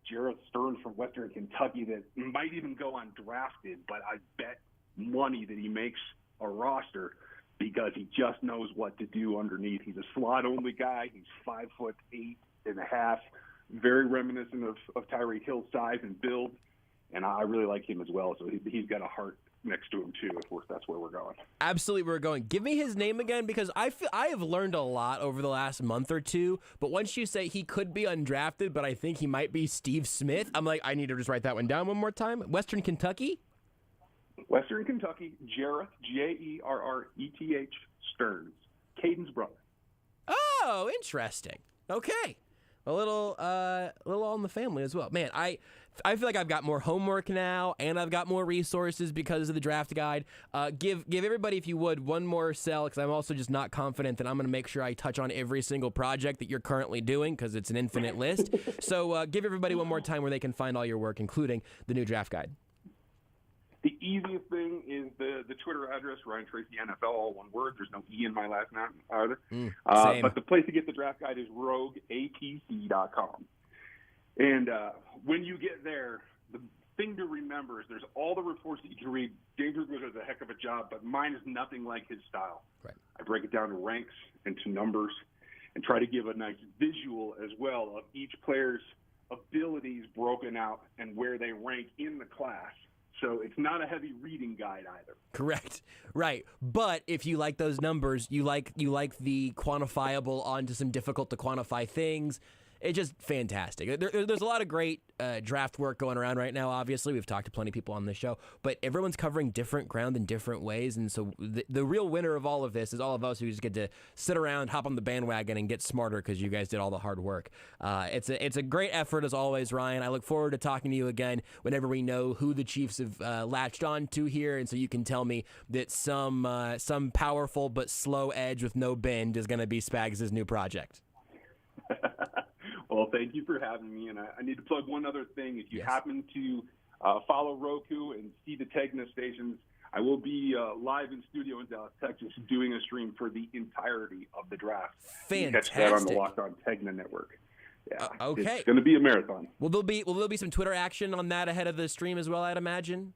Jarrett Stern from Western Kentucky that might even go undrafted, but I bet money that he makes a roster because he just knows what to do underneath. He's a slot-only guy. He's 5'8.5", very reminiscent of Tyreek Hill's size and build, and I really like him as well. So he's got a heart next to him too, if that's where we're going. Absolutely, we're going. Give me his name again, because I have learned a lot over the last month or two, but once you say he could be undrafted, but I think he might be Steve Smith, I'm like, I need to just write that one down one more time. Western Kentucky? Western Kentucky, Jarrett, Jerreth Stearns, Caden's brother. Oh, interesting. Okay. A little all in the family as well. Man, I feel like I've got more homework now, and I've got more resources because of the draft guide. Give everybody, if you would, one more sell, because I'm also just not confident that I'm going to make sure I touch on every single project that you're currently doing, because it's an infinite list. So give everybody one more time where they can find all your work, including the new draft guide. The easiest thing is the Twitter address, Ryan Tracy NFL, all one word. There's no E in my last name either. But the place to get the draft guide is rogueapc.com. And when you get there, the thing to remember is there's all the reports that you can read. James Rugler does a heck of a job, but mine is nothing like his style. Right. I break it down to ranks and to numbers and try to give a nice visual as well of each player's abilities broken out and where they rank in the class. So it's not a heavy reading guide either. Correct. Right. But if you like those numbers, you like the quantifiable onto some difficult to quantify things. It's just fantastic. There's a lot of great draft work going around right now, obviously. We've talked to plenty of people on this show, but everyone's covering different ground in different ways. And so the real winner of all of this is all of us who just get to sit around, hop on the bandwagon, and get smarter because you guys did all the hard work. It's a great effort as always, Ryan. I look forward to talking to you again whenever we know who the Chiefs have latched on to here. And so you can tell me that some powerful but slow edge with no bend is going to be Spags' new project. Well, thank you for having me, and I need to plug one other thing. If you happen to follow Roku and see the Tegna stations, I will be live in studio in Dallas, Texas, doing a stream for the entirety of the draft. Fantastic. You can catch that on the Locked On Tegna network. Yeah, okay. It's going to be a marathon. Will there be some Twitter action on that ahead of the stream as well, I'd imagine?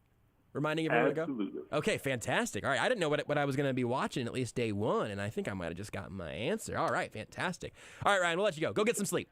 Reminding everyone to go? Absolutely. Okay, fantastic. All right, I didn't know what I was going to be watching at least day one, and I think I might have just gotten my answer. All right, fantastic. All right, Ryan, we'll let you go. Go get some sleep.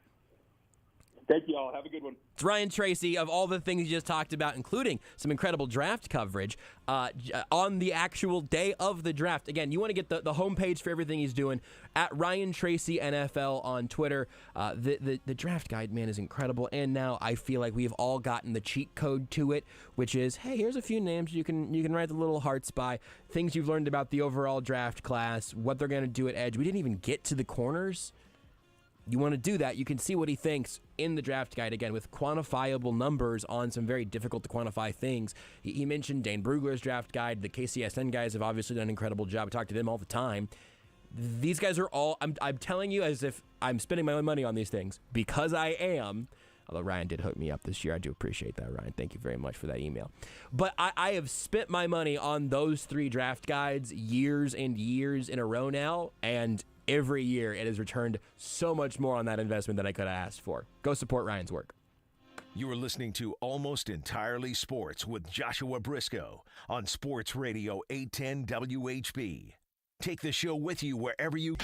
Thank you all. Have a good one. It's Ryan Tracy of all the things you just talked about, including some incredible draft coverage on the actual day of the draft. Again, you want to get the homepage for everything he's doing at Ryan Tracy NFL on Twitter. The draft guide, man, is incredible. And now I feel like we've all gotten the cheat code to it, which is, hey, here's a few names you can write the little hearts by, things you've learned about the overall draft class, what they're going to do at edge. We didn't even get to the corners. You want to do that, you can see what he thinks in the draft guide, again, with quantifiable numbers on some very difficult to quantify things. He mentioned Dane Brugler's draft guide. The KCSN guys have obviously done an incredible job. I talk to them all the time. These guys are all, I'm telling you as if I'm spending my own money on these things, because I am. Although Ryan did hook me up this year. I do appreciate that, Ryan. Thank you very much for that email. But I have spent my money on those 3 draft guides years and years in a row now, and every year it has returned so much more on that investment than I could have asked for. Go support Ryan's work. You are listening to Almost Entirely Sports with Joshua Brisco on Sports Radio 810 WHB. Take the show with you wherever you...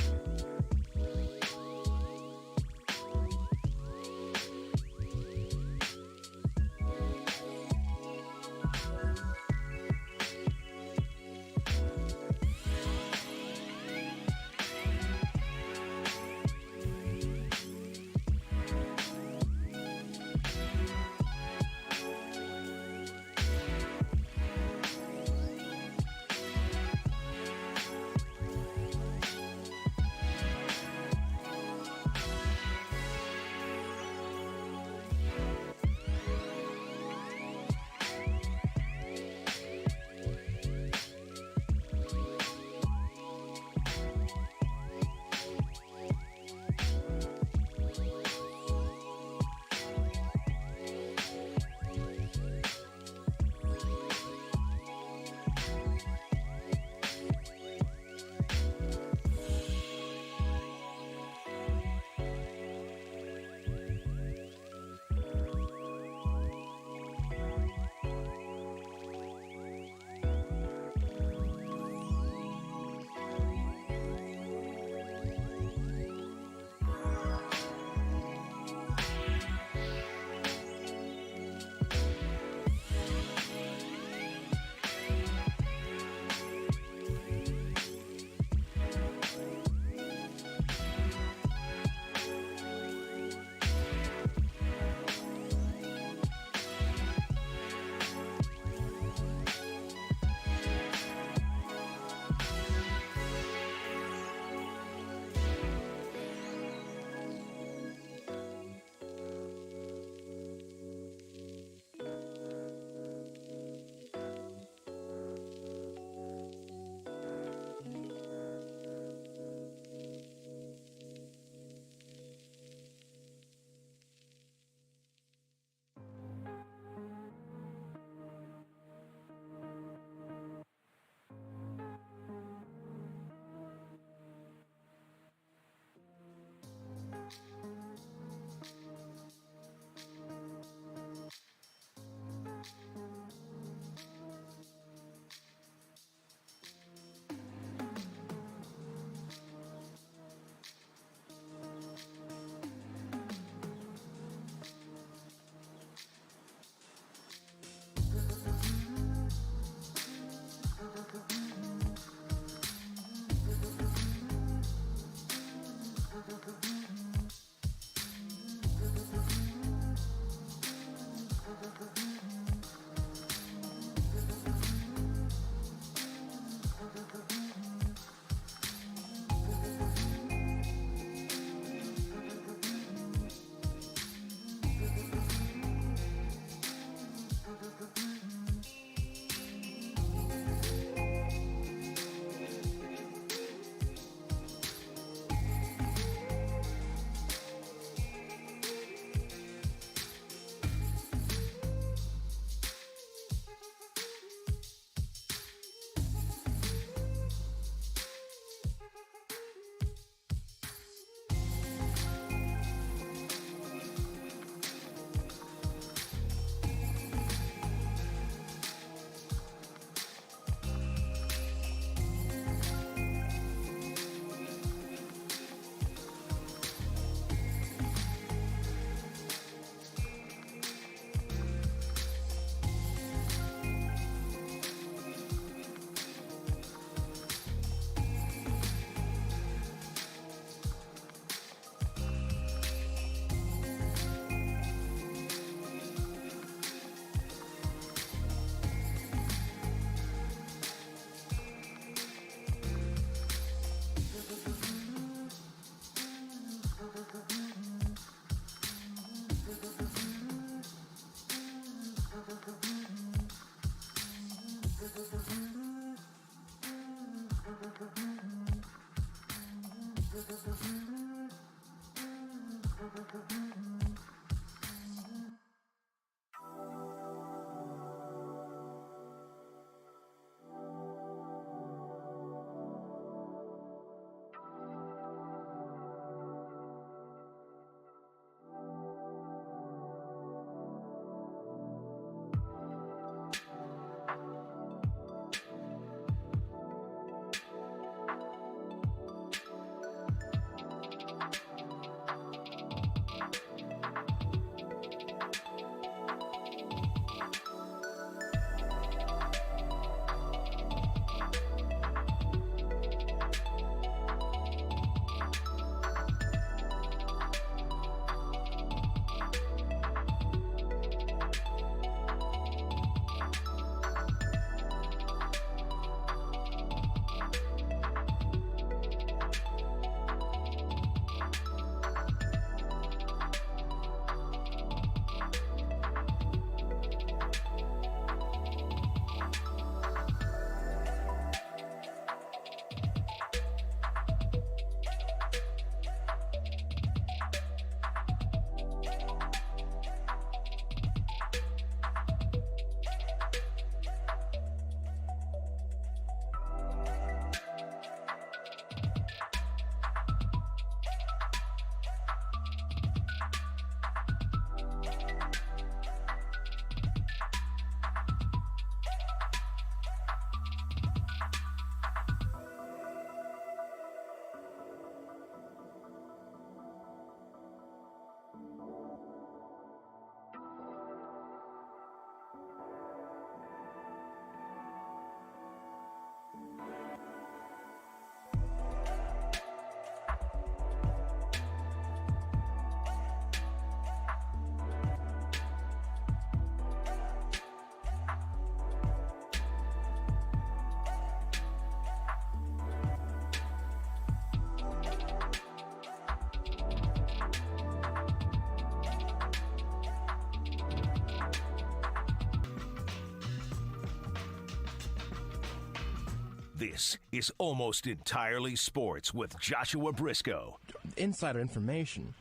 This is Almost Entirely Sports with Joshua Brisco. Insider information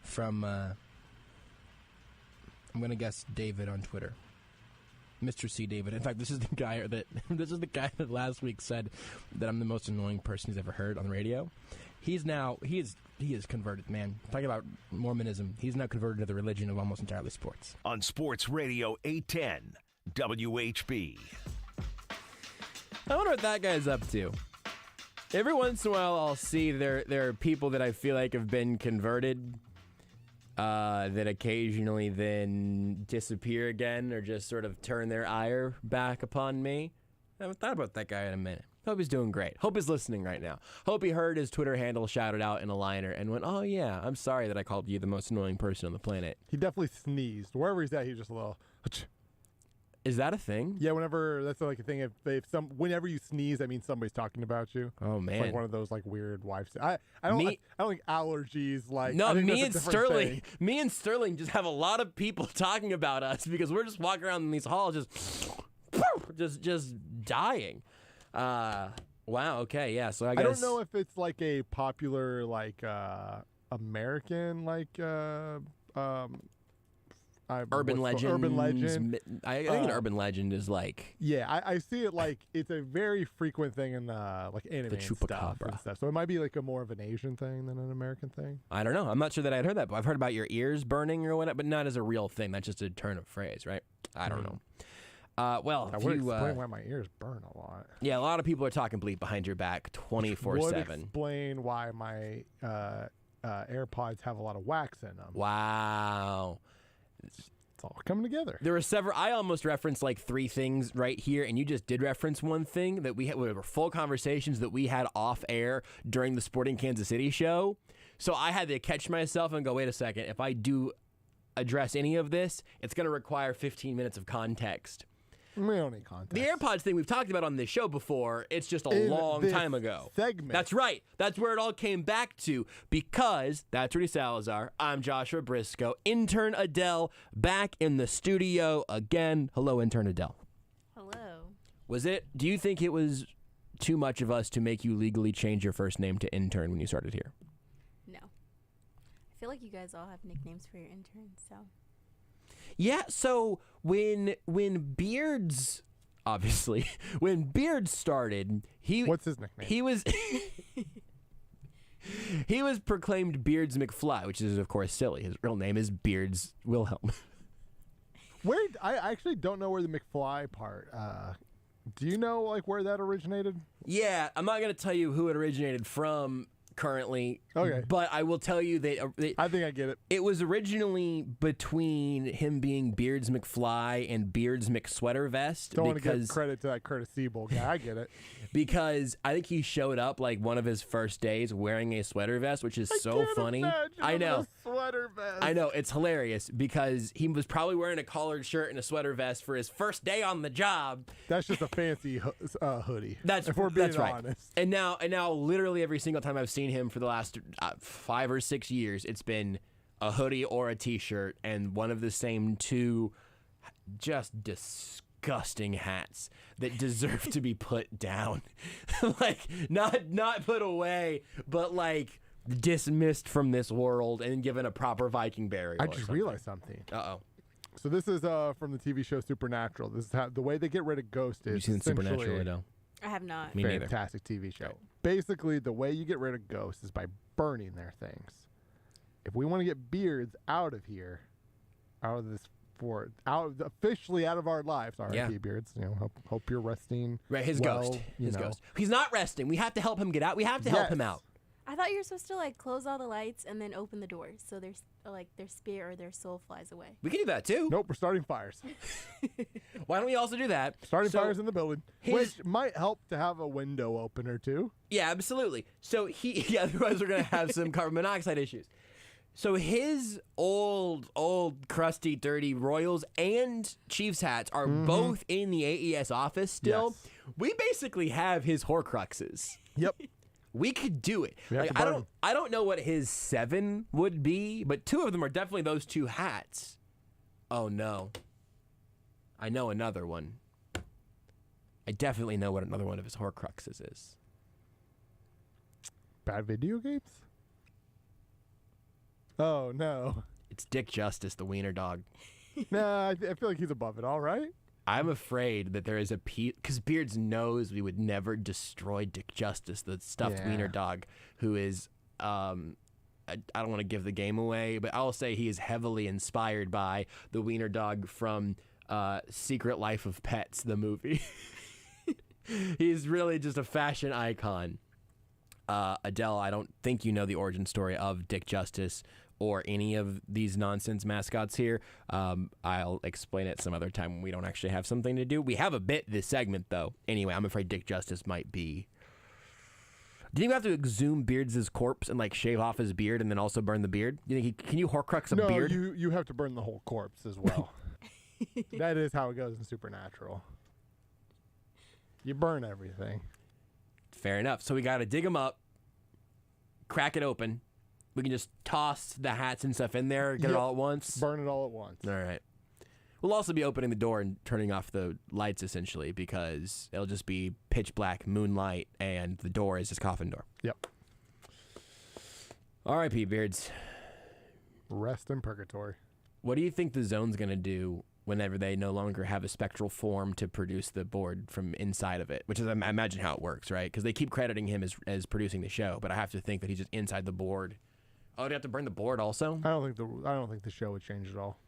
from, I'm going to guess David on Twitter. Mr. C. David. In fact, this is the guy that last week said that I'm the most annoying person he's ever heard on the radio. He is converted, man. Talking about Mormonism, he's now converted to the religion of Almost Entirely Sports. On Sports Radio 810 WHB. I wonder what that guy's up to. Every once in a while, I'll see there are people that I feel like have been converted that occasionally then disappear again or just sort of turn their ire back upon me. I haven't thought about that guy in a minute. Hope he's doing great. Hope he's listening right now. Hope he heard his Twitter handle shouted out in a liner and went, oh, yeah, I'm sorry that I called you the most annoying person on the planet. He definitely sneezed. Wherever he's at, he's just a little... Is that a thing? Yeah, that's like a thing. Whenever you sneeze, that means somebody's talking about you. Oh man, it's like one of those like weird wives. I don't think allergies like. No, me and Sterling just have a lot of people talking about us because we're just walking around in these halls just dying. Wow. Okay. Yeah. So I guess I don't know if it's like a popular like American like urban legend. Urban legend. I think an urban legend is like. Yeah, I see it like it's a very frequent thing in like anime the chupacabra and stuff. So it might be like a more of an Asian thing than an American thing. I don't know. I'm not sure that I'd heard that, but I've heard about your ears burning or whatever, but not as a real thing. That's just a turn of phrase, right? I don't know. Well, that would explain why my ears burn a lot. Yeah, a lot of people are talking bleep behind your back 24/7. Would explain why my AirPods have a lot of wax in them. Wow. It's all coming together. There were several. I almost referenced like 3 things right here, and you just did reference one thing that we were full conversations that we had off air during the Sporting Kansas City show. So I had to catch myself and go, wait a second. If I do address any of this, it's going to require 15 minutes of context. We don't need context. The AirPods thing we've talked about on this show before. It's just a long time ago. Segment. That's right. That's where it all came back to because that's Rudy Salazar. I'm Joshua Brisco. Intern Adhel back in the studio again. Hello, Intern Adhel. Hello. Do you think it was too much of us to make you legally change your first name to Intern when you started here? No. I feel like you guys all have nicknames for your interns, so... Yeah, so when Beards, obviously, when Beards started, what's his nickname? He was proclaimed Beards McFly, which is of course silly. His real name is Beards Wilhelm. I actually don't know where the McFly part. Do you know like where that originated? Yeah, I'm not gonna tell you who it originated from currently. Okay. But I will tell you that I think I get it. It was originally between him being Beards McFly and Beards McSweater Vest. Don't want to give credit to that Curtis Siebel guy. I get it. Because I think he showed up like one of his first days wearing a sweater vest, which is so funny. I know. Sweater vest. I know. It's hilarious because he was probably wearing a collared shirt and a sweater vest for his first day on the job. That's just a fancy hoodie. If we're being honest. And now literally every single time I've seen him for the last 5 or 6 years, it's been a hoodie or a t-shirt and one of the same 2 just disgusting hats that deserve to be put down. Like not put away, but like dismissed from this world and given a proper Viking burial. I just realized something. Uh-oh. So this is from the TV show Supernatural. This is how the way they get rid of ghosts is. You've seen Supernatural, Adele? I have not. Me neither. Fantastic TV show. Basically, the way you get rid of ghosts is by burning their things. If we want to get Beards out of here, officially out of our lives, R.I.P. Beards. You know, hope you're resting. Right, his ghost. He's not resting. We have to help him get out. We have to help him out. I thought you were supposed to like close all the lights and then open the doors so there's like their spirit or their soul flies away. We can do that too. Nope, we're starting fires. Why don't we also do that? Starting fires in the building, which might help to have a window opener too. Yeah, absolutely. So otherwise we're gonna have some carbon monoxide issues. So his old, crusty, dirty Royals and Chiefs hats are both in the AES office still. Yes. We basically have his Horcruxes. Yep. We could do it. Like, I don't know what his 7 would be, but 2 of them are definitely those 2 hats. Oh no. I know another one. I definitely know what another one of his Horcruxes is. Bad video games? Oh, no. It's Dick Justice, the wiener dog. Nah, I feel like he's above it, all right? I'm afraid that there is a piece, because Beards knows we would never destroy Dick Justice, the stuffed wiener dog, who is, I don't want to give the game away, but I'll say he is heavily inspired by the wiener dog from Secret Life of Pets, the movie. He's really just a fashion icon. Adele, I don't think you know the origin story of Dick Justice or any of these nonsense mascots here. I'll explain it some other time when we don't actually have something to do. We have a bit this segment, though. Anyway, I'm afraid Dick Justice might be... Do you think we have to exhume Beards' corpse and, like, shave off his beard and then also burn the beard? You think can you Horcrux a beard? No, you have to burn the whole corpse as well. That is how it goes in Supernatural. You burn everything. Fair enough. So we got to dig them up, crack it open. We can just toss the hats and stuff in there, get it all at once. Burn it all at once. All right. We'll also be opening the door and turning off the lights, essentially, because it'll just be pitch black moonlight, and the door is his coffin door. Yep. R.I.P. Beards. Rest in purgatory. What do you think the Zone's going to do whenever they no longer have a spectral form to produce the board from inside of it? Which is, I imagine, how it works, right? Because they keep crediting him as producing the show, but I have to think that he's just inside the board. Oh, do you have to burn the board also? I don't think the show would change at all.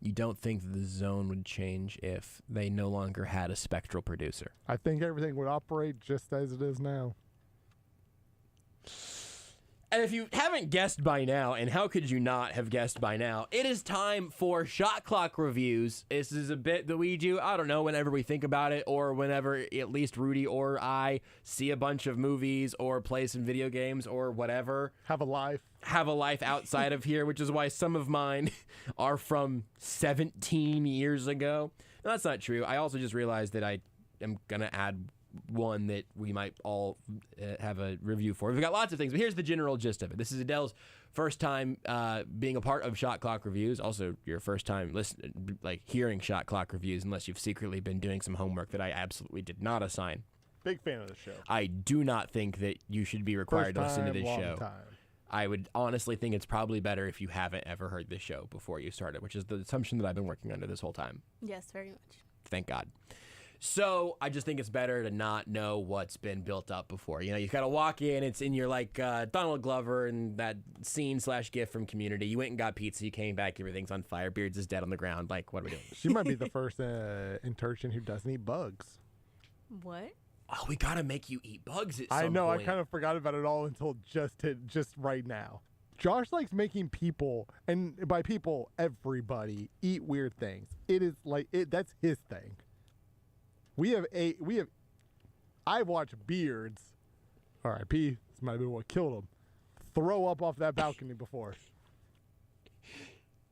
You don't think the Zone would change if they no longer had a spectral producer? I think everything would operate just as it is now. And if you haven't guessed by now, and how could you not have guessed by now, it is time for Shot Clock Reviews. This is a bit that we do, I don't know, whenever we think about it, or whenever at least Rudy or I see a bunch of movies or play some video games or whatever. Have a life outside of here, which is why some of mine are from 17 years ago. No, that's not true. I also just realized that I am going to add one that we might all have a review for. We've got lots of things, but here's the general gist of it. This is Adele's first time being a part of Shot Clock Reviews. Also, your first time hearing Shot Clock Reviews, unless you've secretly been doing some homework that I absolutely did not assign. Big fan of the show. I do not think that you should be required to listen to this show. I would honestly think it's probably better if you haven't ever heard this show before you started, which is the assumption that I've been working under this whole time. Yes, very much. Thank God. So I just think it's better to not know what's been built up before. You know, you got to walk in. It's in your Donald Glover and that scene/gif from Community. You went and got pizza. You came back. Everything's on fire. Beards is dead on the ground. Like, what are we doing? She might be the first Internchin who doesn't eat bugs. What? Oh, we got to make you eat bugs at some point. I know. I kind of forgot about it all until just right now. Josh likes making people, and by people, everybody, eat weird things. It is that's his thing. I've watched Beards, R.I.P., this might have been what killed him, throw up off that balcony before.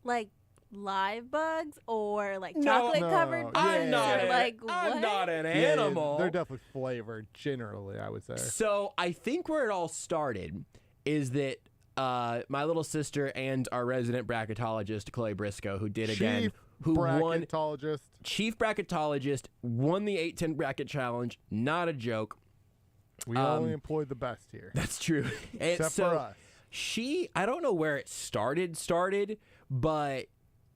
Like live bugs or like chocolate-covered bugs? I'm not an animal. They're definitely flavored, generally, I would say. So I think where it all started is that my little sister and our resident bracketologist, Chloe Brisco, who did again... Chief bracketologist, won the 8-10 bracket challenge. Not a joke. We only employed the best here. That's true. Except for us. I don't know where it started, but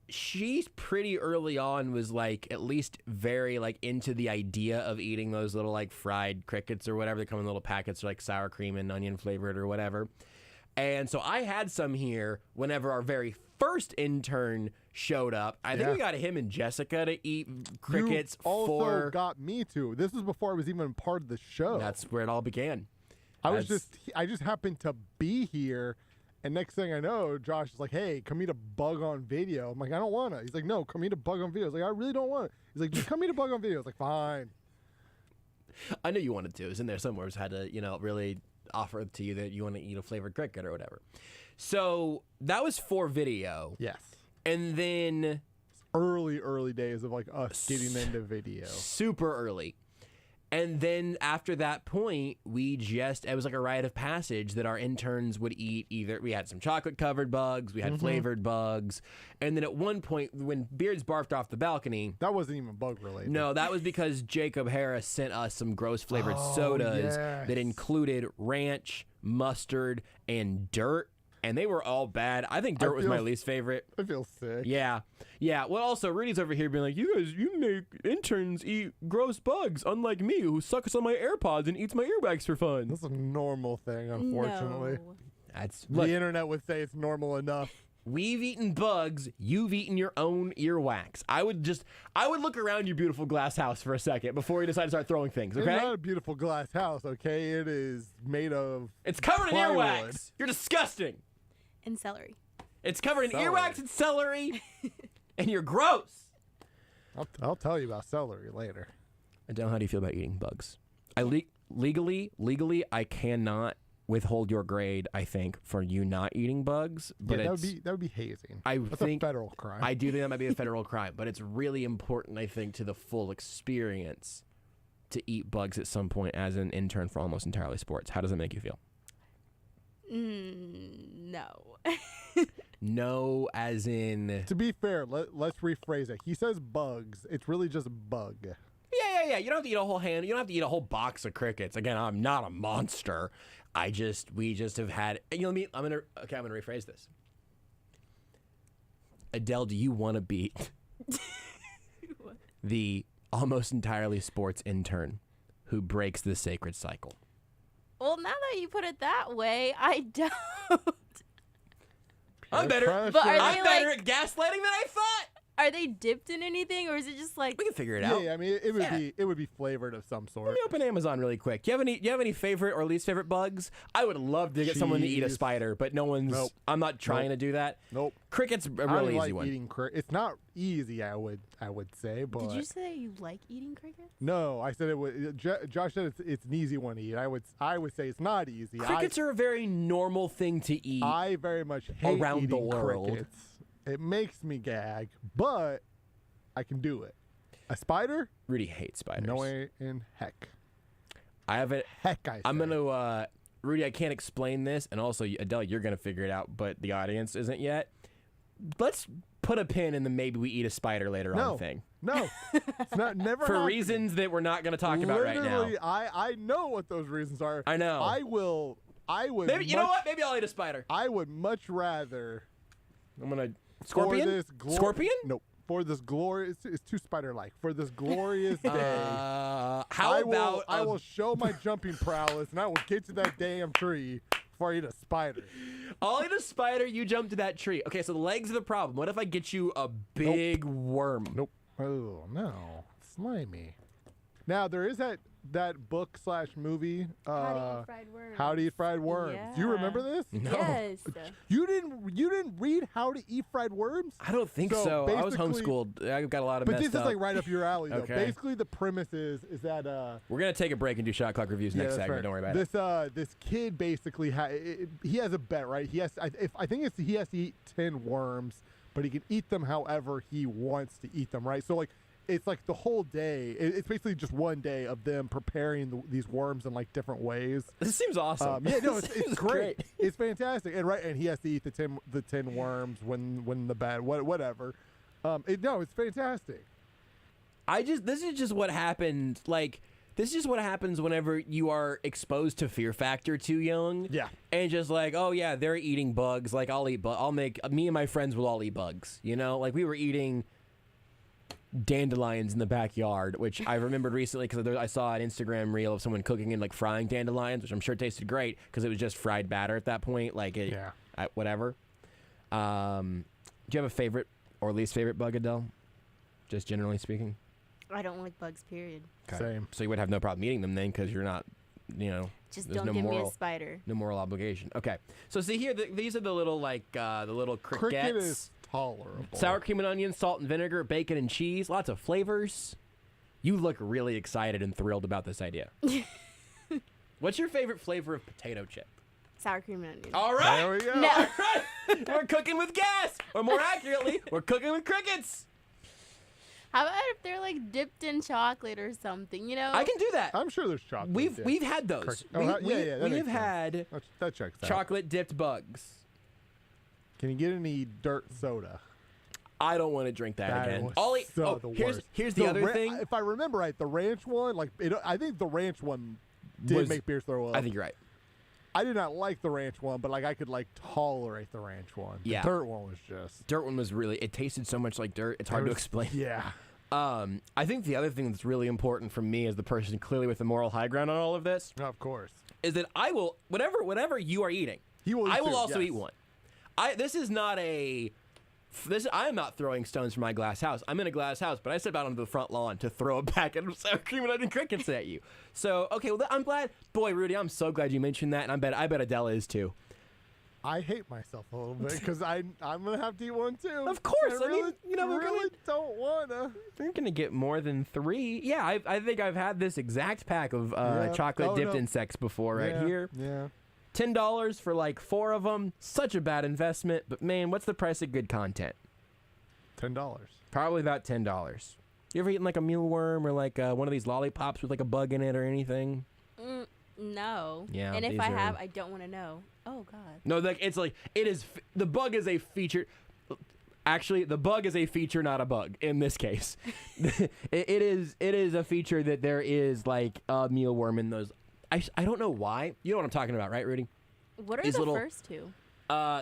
she pretty early on was at least very into the idea of eating those little fried crickets or whatever. They come in little packets, or sour cream and onion flavored or whatever. And so I had some here whenever our very first intern showed up. I think we got him and Jessica to eat crickets. You also got me to. This was before I was even part of the show. That's where it all began. I just happened to be here, and next thing I know, Josh is like, "Hey, come eat a bug on video." I'm like, "I don't want to." He's like, "No, come eat a bug on video." I was like, "I really don't want it." He's like, "Just come eat a bug on video." I was like, "Fine." I knew you wanted to. It was in there somewhere. Just had to, really offer to you that you want to eat a flavored cricket or whatever. So that was for video. Yes. And then early days of us getting into video. Super early. And then after that point, it was like a rite of passage that our interns would eat we had some chocolate-covered bugs, we had flavored bugs, and then at one point, when Beards barfed off the balcony... That wasn't even bug-related. No, that was because Jacob Harris sent us some gross-flavored sodas that included ranch, mustard, and dirt. And they were all bad. I think dirt was my least favorite. I feel sick. Yeah. Well, also, Rudy's over here being like, you make interns eat gross bugs, unlike me, who sucks on my AirPods and eats my earbags for fun. That's a normal thing, unfortunately. No. The internet would say it's normal enough. We've eaten bugs. You've eaten your own earwax. I would look around your beautiful glass house for a second before you decide to start throwing things, okay? It's not a beautiful glass house, okay? It is made of It's covered plywood. in earwax. You're disgusting. And celery. It's covered in earwax and celery, and you're gross. I'll tell you about celery later. Adele, how do you feel about eating bugs? Legally, I cannot withhold your grade, I think, for you not eating bugs. But that would be hazing. That's think a federal crime. I do think that might be a federal crime, but it's really important, I think, to the full experience to eat bugs at some point as an intern for Almost Entirely Sports. How does it make you feel? No. No, as in... To be fair, let's rephrase it. He says bugs. It's really just bug. Yeah. You don't have to eat a whole hand. You don't have to eat a whole box of crickets. Again, I'm not a monster. We just have had... I'm gonna rephrase this. Adele, do you want to be the Almost Entirely Sports intern who breaks the sacred cycle? Well, now that you put it that way, I don't. I'm better. But I'm better at gaslighting than I thought. Are they dipped in anything, or is it just like we can figure it out? Yeah, I mean it would be flavored of some sort. Let me open Amazon really quick. Do you have any favorite or least favorite bugs? I would love to get someone to eat a spider, but no one's. Nope. I'm not trying to do that. Nope. Cricket's a really easy like one. Eating it's not easy. I would say, but Did you say you like eating crickets? No, I said it would. Josh said it's an easy one to eat. I would say it's not easy. Crickets are a very normal thing to eat. I very much hate around eating the world. Crickets. It makes me gag, but I can do it. A spider? Rudy hates spiders. No way in heck. I have it. Heck, I say. I'm gonna, Rudy. I can't explain this, and also Adele, you're gonna figure it out, but the audience isn't yet. Let's put a pin in the maybe we eat a spider later on thing. No, it's not. Never for happened. reasons that we're not gonna talk about right now. I know what those reasons are. I know. I would. Maybe you know what? Maybe I'll eat a spider. I would much rather. I'm gonna scorpion. Scorpion? Nope. For this glorious, it's too spider-like. For this glorious day, I will show my jumping prowess, and I will get to that damn tree before I eat a spider. I'll eat a spider. You jump to that tree. Okay, so the legs are the problem. What if I get you a big worm? Nope. Oh no, slimy. Now there is that book / movie. How to Eat Fried Worms. How to Eat Fried Worms. Yeah. Do you remember this? No. Yes. You didn't read How to Eat Fried Worms? I don't think so. I was homeschooled. I got a lot of. But this is like right up your alley, though. Okay. Basically, the premise is that we're gonna take a break and do shot clock reviews next segment. Right. Don't worry about it. This kid basically he has a bet, right? He has he has to eat 10 worms, but he can eat them however he wants to eat them, right? So like. It's like the whole day. It's basically just one day of them preparing these worms in like different ways. This seems awesome. Yeah, no, it's great. It's fantastic. And he has to eat the 10 worms when the bad whatever. It's fantastic. This is just what happened. Like this is just what happens whenever you are exposed to Fear Factor too young. Yeah. And just like, oh yeah, they're eating bugs. Like me and my friends will all eat bugs. You know, like we were eating dandelions in the backyard, which I remembered recently because I saw an Instagram reel of someone cooking and like frying dandelions, which I'm sure tasted great because it was just fried batter at that point. Like whatever. Do you have a favorite or least favorite bug, Adele? Just generally speaking. I don't like bugs. Period. Okay. Same. So you would have no problem eating them then because you're not, Just don't give me a spider. No moral obligation. Okay. So see here, these are the little the little crickets. Cricket is tolerable. Sour cream and onion, salt and vinegar, bacon and cheese, lots of flavors. You look really excited and thrilled about this idea. What's your favorite flavor of potato chip? Sour cream and onion. All right. There we go. No. All right. We're cooking with gas. Or more accurately, we're cooking with crickets. How about if they're like dipped in chocolate or something? You know, I can do that. I'm sure there's chocolate. We've had those. We've had that checks out. chocolate dipped bugs. Can you get any dirt soda? I don't want to drink that again. Here's the other thing. If I remember right, the ranch one, I think the ranch one did make beers throw up. I think you're right. I did not like the ranch one, but I could tolerate the ranch one. Yeah. The dirt one was just. Dirt one was really. It tasted so much like dirt. It's hard to explain. Yeah. I think the other thing that's really important for me as the person clearly with the moral high ground on all of this, of course, is that I will whatever you are eating, I will also eat one. This is not a. I am not throwing stones from my glass house. I'm in a glass house, but I step out onto the front lawn to throw a packet of sour cream and onion crickets at you. So, okay, well, I'm glad. Boy, Rudy, I'm so glad you mentioned that, and I bet Adele is too. I hate myself a little bit because I'm gonna have to eat one too. Of course, I really don't wanna. We're gonna get more than 3. Yeah, I think I've had this exact pack of chocolate dipped insects before here. Yeah. $10 for 4 of them. Such a bad investment. But man, what's the price of good content? $10. Probably about $10. You ever eaten a mealworm or one of these lollipops with a bug in it or anything? No. Yeah. And if I have, I don't want to know. Oh God. No, it is. The bug is a feature. Actually, the bug is a feature, not a bug in this case. It is a feature that there is a mealworm in those. I don't know why. You know what I'm talking about, right, Rudy? What are the first two?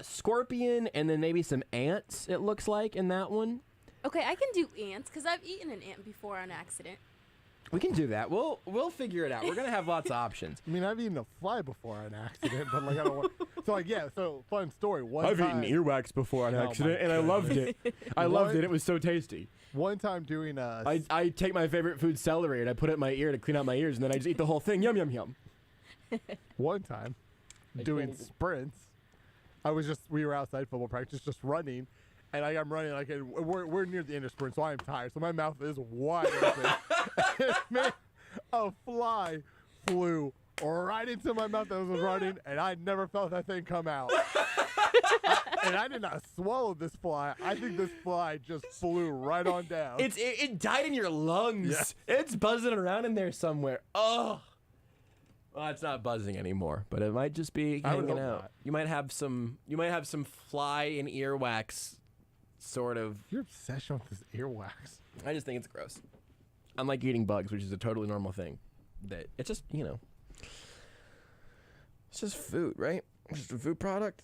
Scorpion and then maybe some ants, it looks like, in that one. Okay, I can do ants because I've eaten an ant before on accident. We can do that. We'll figure it out. We're going to have lots of options. I mean, I've eaten a fly before on accident, but I don't want... So fun story. I've eaten earwax before on accident, and I loved it. I loved it. It was so tasty. One time doing I take my favorite food, celery, and I put it in my ear to clean out my ears, and then I just eat the whole thing. Yum, yum, yum. One time doing sprints, we were outside football practice just running, and I'm running we're near the end of sprint, so I'm tired, so my mouth is wide open. Man, a fly flew right into my mouth that was running, and I never felt that thing come out. And I did not swallow this fly. I think this fly just flew right on down. It died in your lungs. Yes. It's buzzing around in there somewhere. Oh. Well, it's not buzzing anymore, but it might just be hanging out. Not. You might have some fly and earwax sort of. Your obsession with this earwax. I just think it's gross. Unlike eating bugs, which is a totally normal thing. That it's just, it's just food, right? It's just a food product.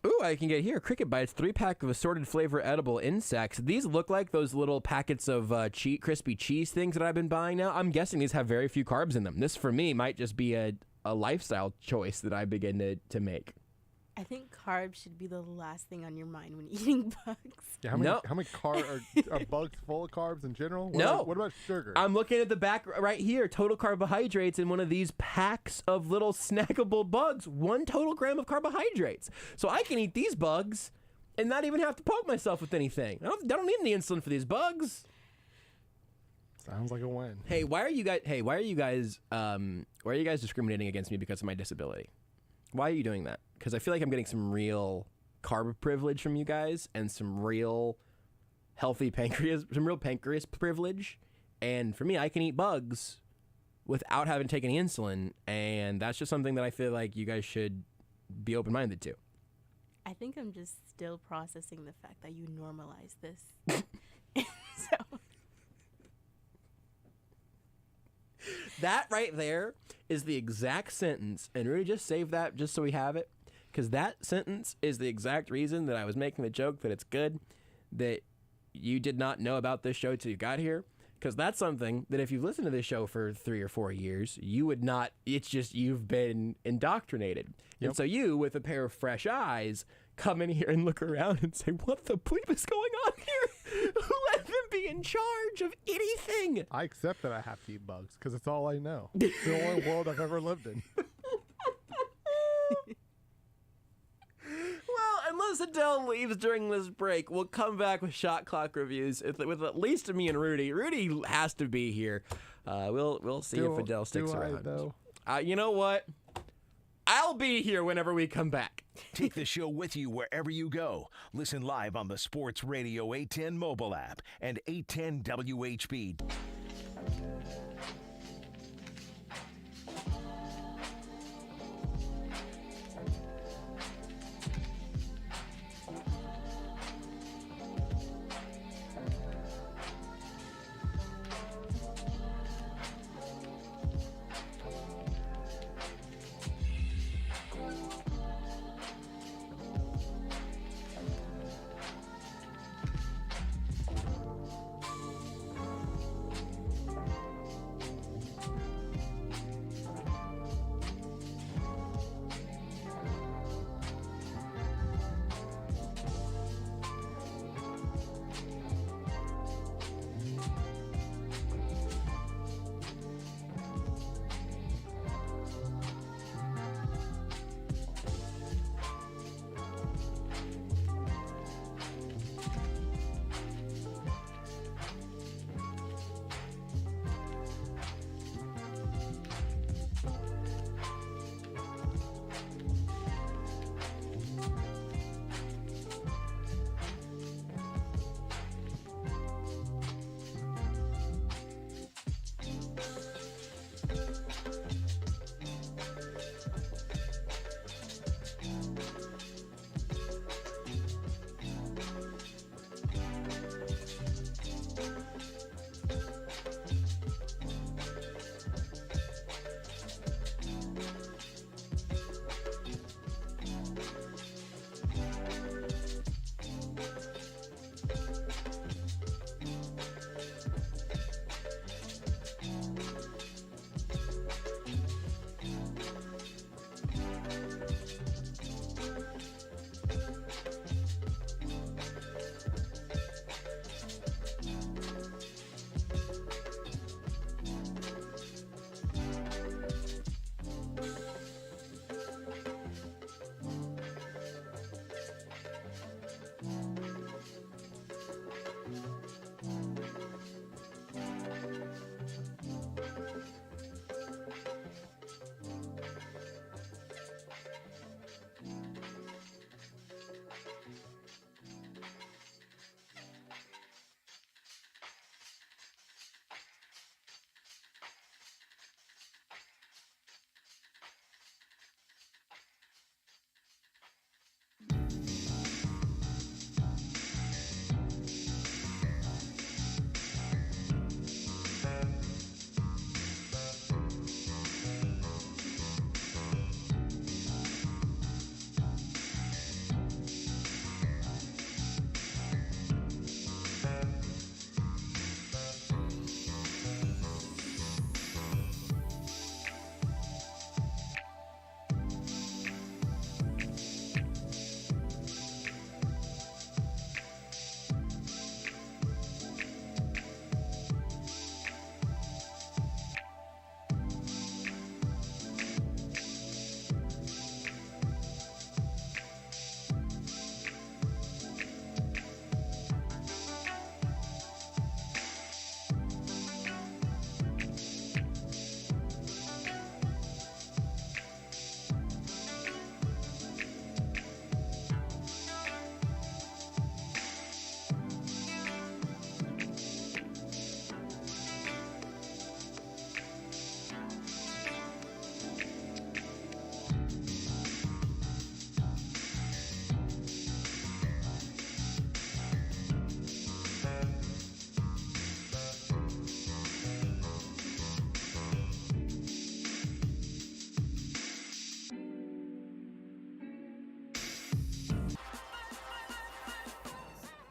Ooh, I can get here. Cricket Bites 3-pack of assorted flavor edible insects. These look like those little packets of crispy cheese things that I've been buying now. I'm guessing these have very few carbs in them. This, for me, might just be a lifestyle choice that I begin to make. I think carbs should be the last thing on your mind when eating bugs. Yeah, how many are bugs full of carbs in general? What about sugar? I'm looking at the back right here. Total carbohydrates in one of these packs of little snackable bugs. 1 total gram of carbohydrates. So I can eat these bugs and not even have to poke myself with anything. I don't need any insulin for these bugs. Sounds like a win. Hey, why are you guys discriminating against me because of my disability? Why are you doing that? Because I feel like I'm getting some real carb privilege from you guys and some real healthy pancreas privilege. And for me, I can eat bugs without having to take any insulin. And that's just something that I feel like you guys should be open-minded to. I think I'm just still processing the fact that you normalize this. So... That right there is the exact sentence, and Rudy, just save that just so we have it, because that sentence is the exact reason that I was making the joke that it's good that you did not know about this show till you got here, because that's something that if you've listened to this show for 3 or 4 years, you would not, it's just you've been indoctrinated. Yep. And so you, with a pair of fresh eyes, come in here and look around and say, what the bleep is going on here? Who let them be in charge of anything? I accept that I have to eat bugs because it's all I know. It's the only world I've ever lived in. Well, unless Adele leaves during this break, we'll come back with shot clock reviews with at least me and Rudy. Rudy has to be here. We'll see if Adele sticks around. Though? You know what? I'll be here whenever we come back. Take the show with you wherever you go. Listen live on the Sports Radio 810 mobile app and 810 WHB.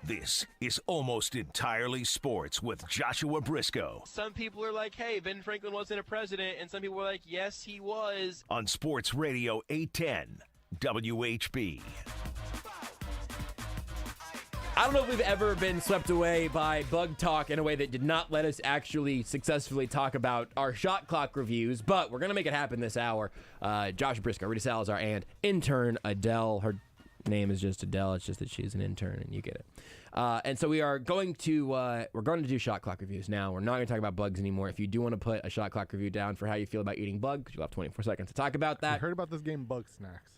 This is Almost Entirely Sports with Joshua Brisco. Some people are like, hey, Ben Franklin wasn't a president, and some people are like, yes, he was. On Sports Radio 810 WHB. I don't know if we've ever been swept away by bug talk in a way that did not let us actually successfully talk about our shot clock reviews, but we're going to make it happen this hour. Josh Brisco, Rudy Salazar, and intern Adhel. Her name is just Adele. It's just that she's an intern, and you get it. And so we are going to do shot clock reviews now. We're not going to talk about bugs anymore. If you do want to put a shot clock review down for how you feel about eating bugs, you'll have 24 seconds to talk about that. I heard about this game, Bug Snacks.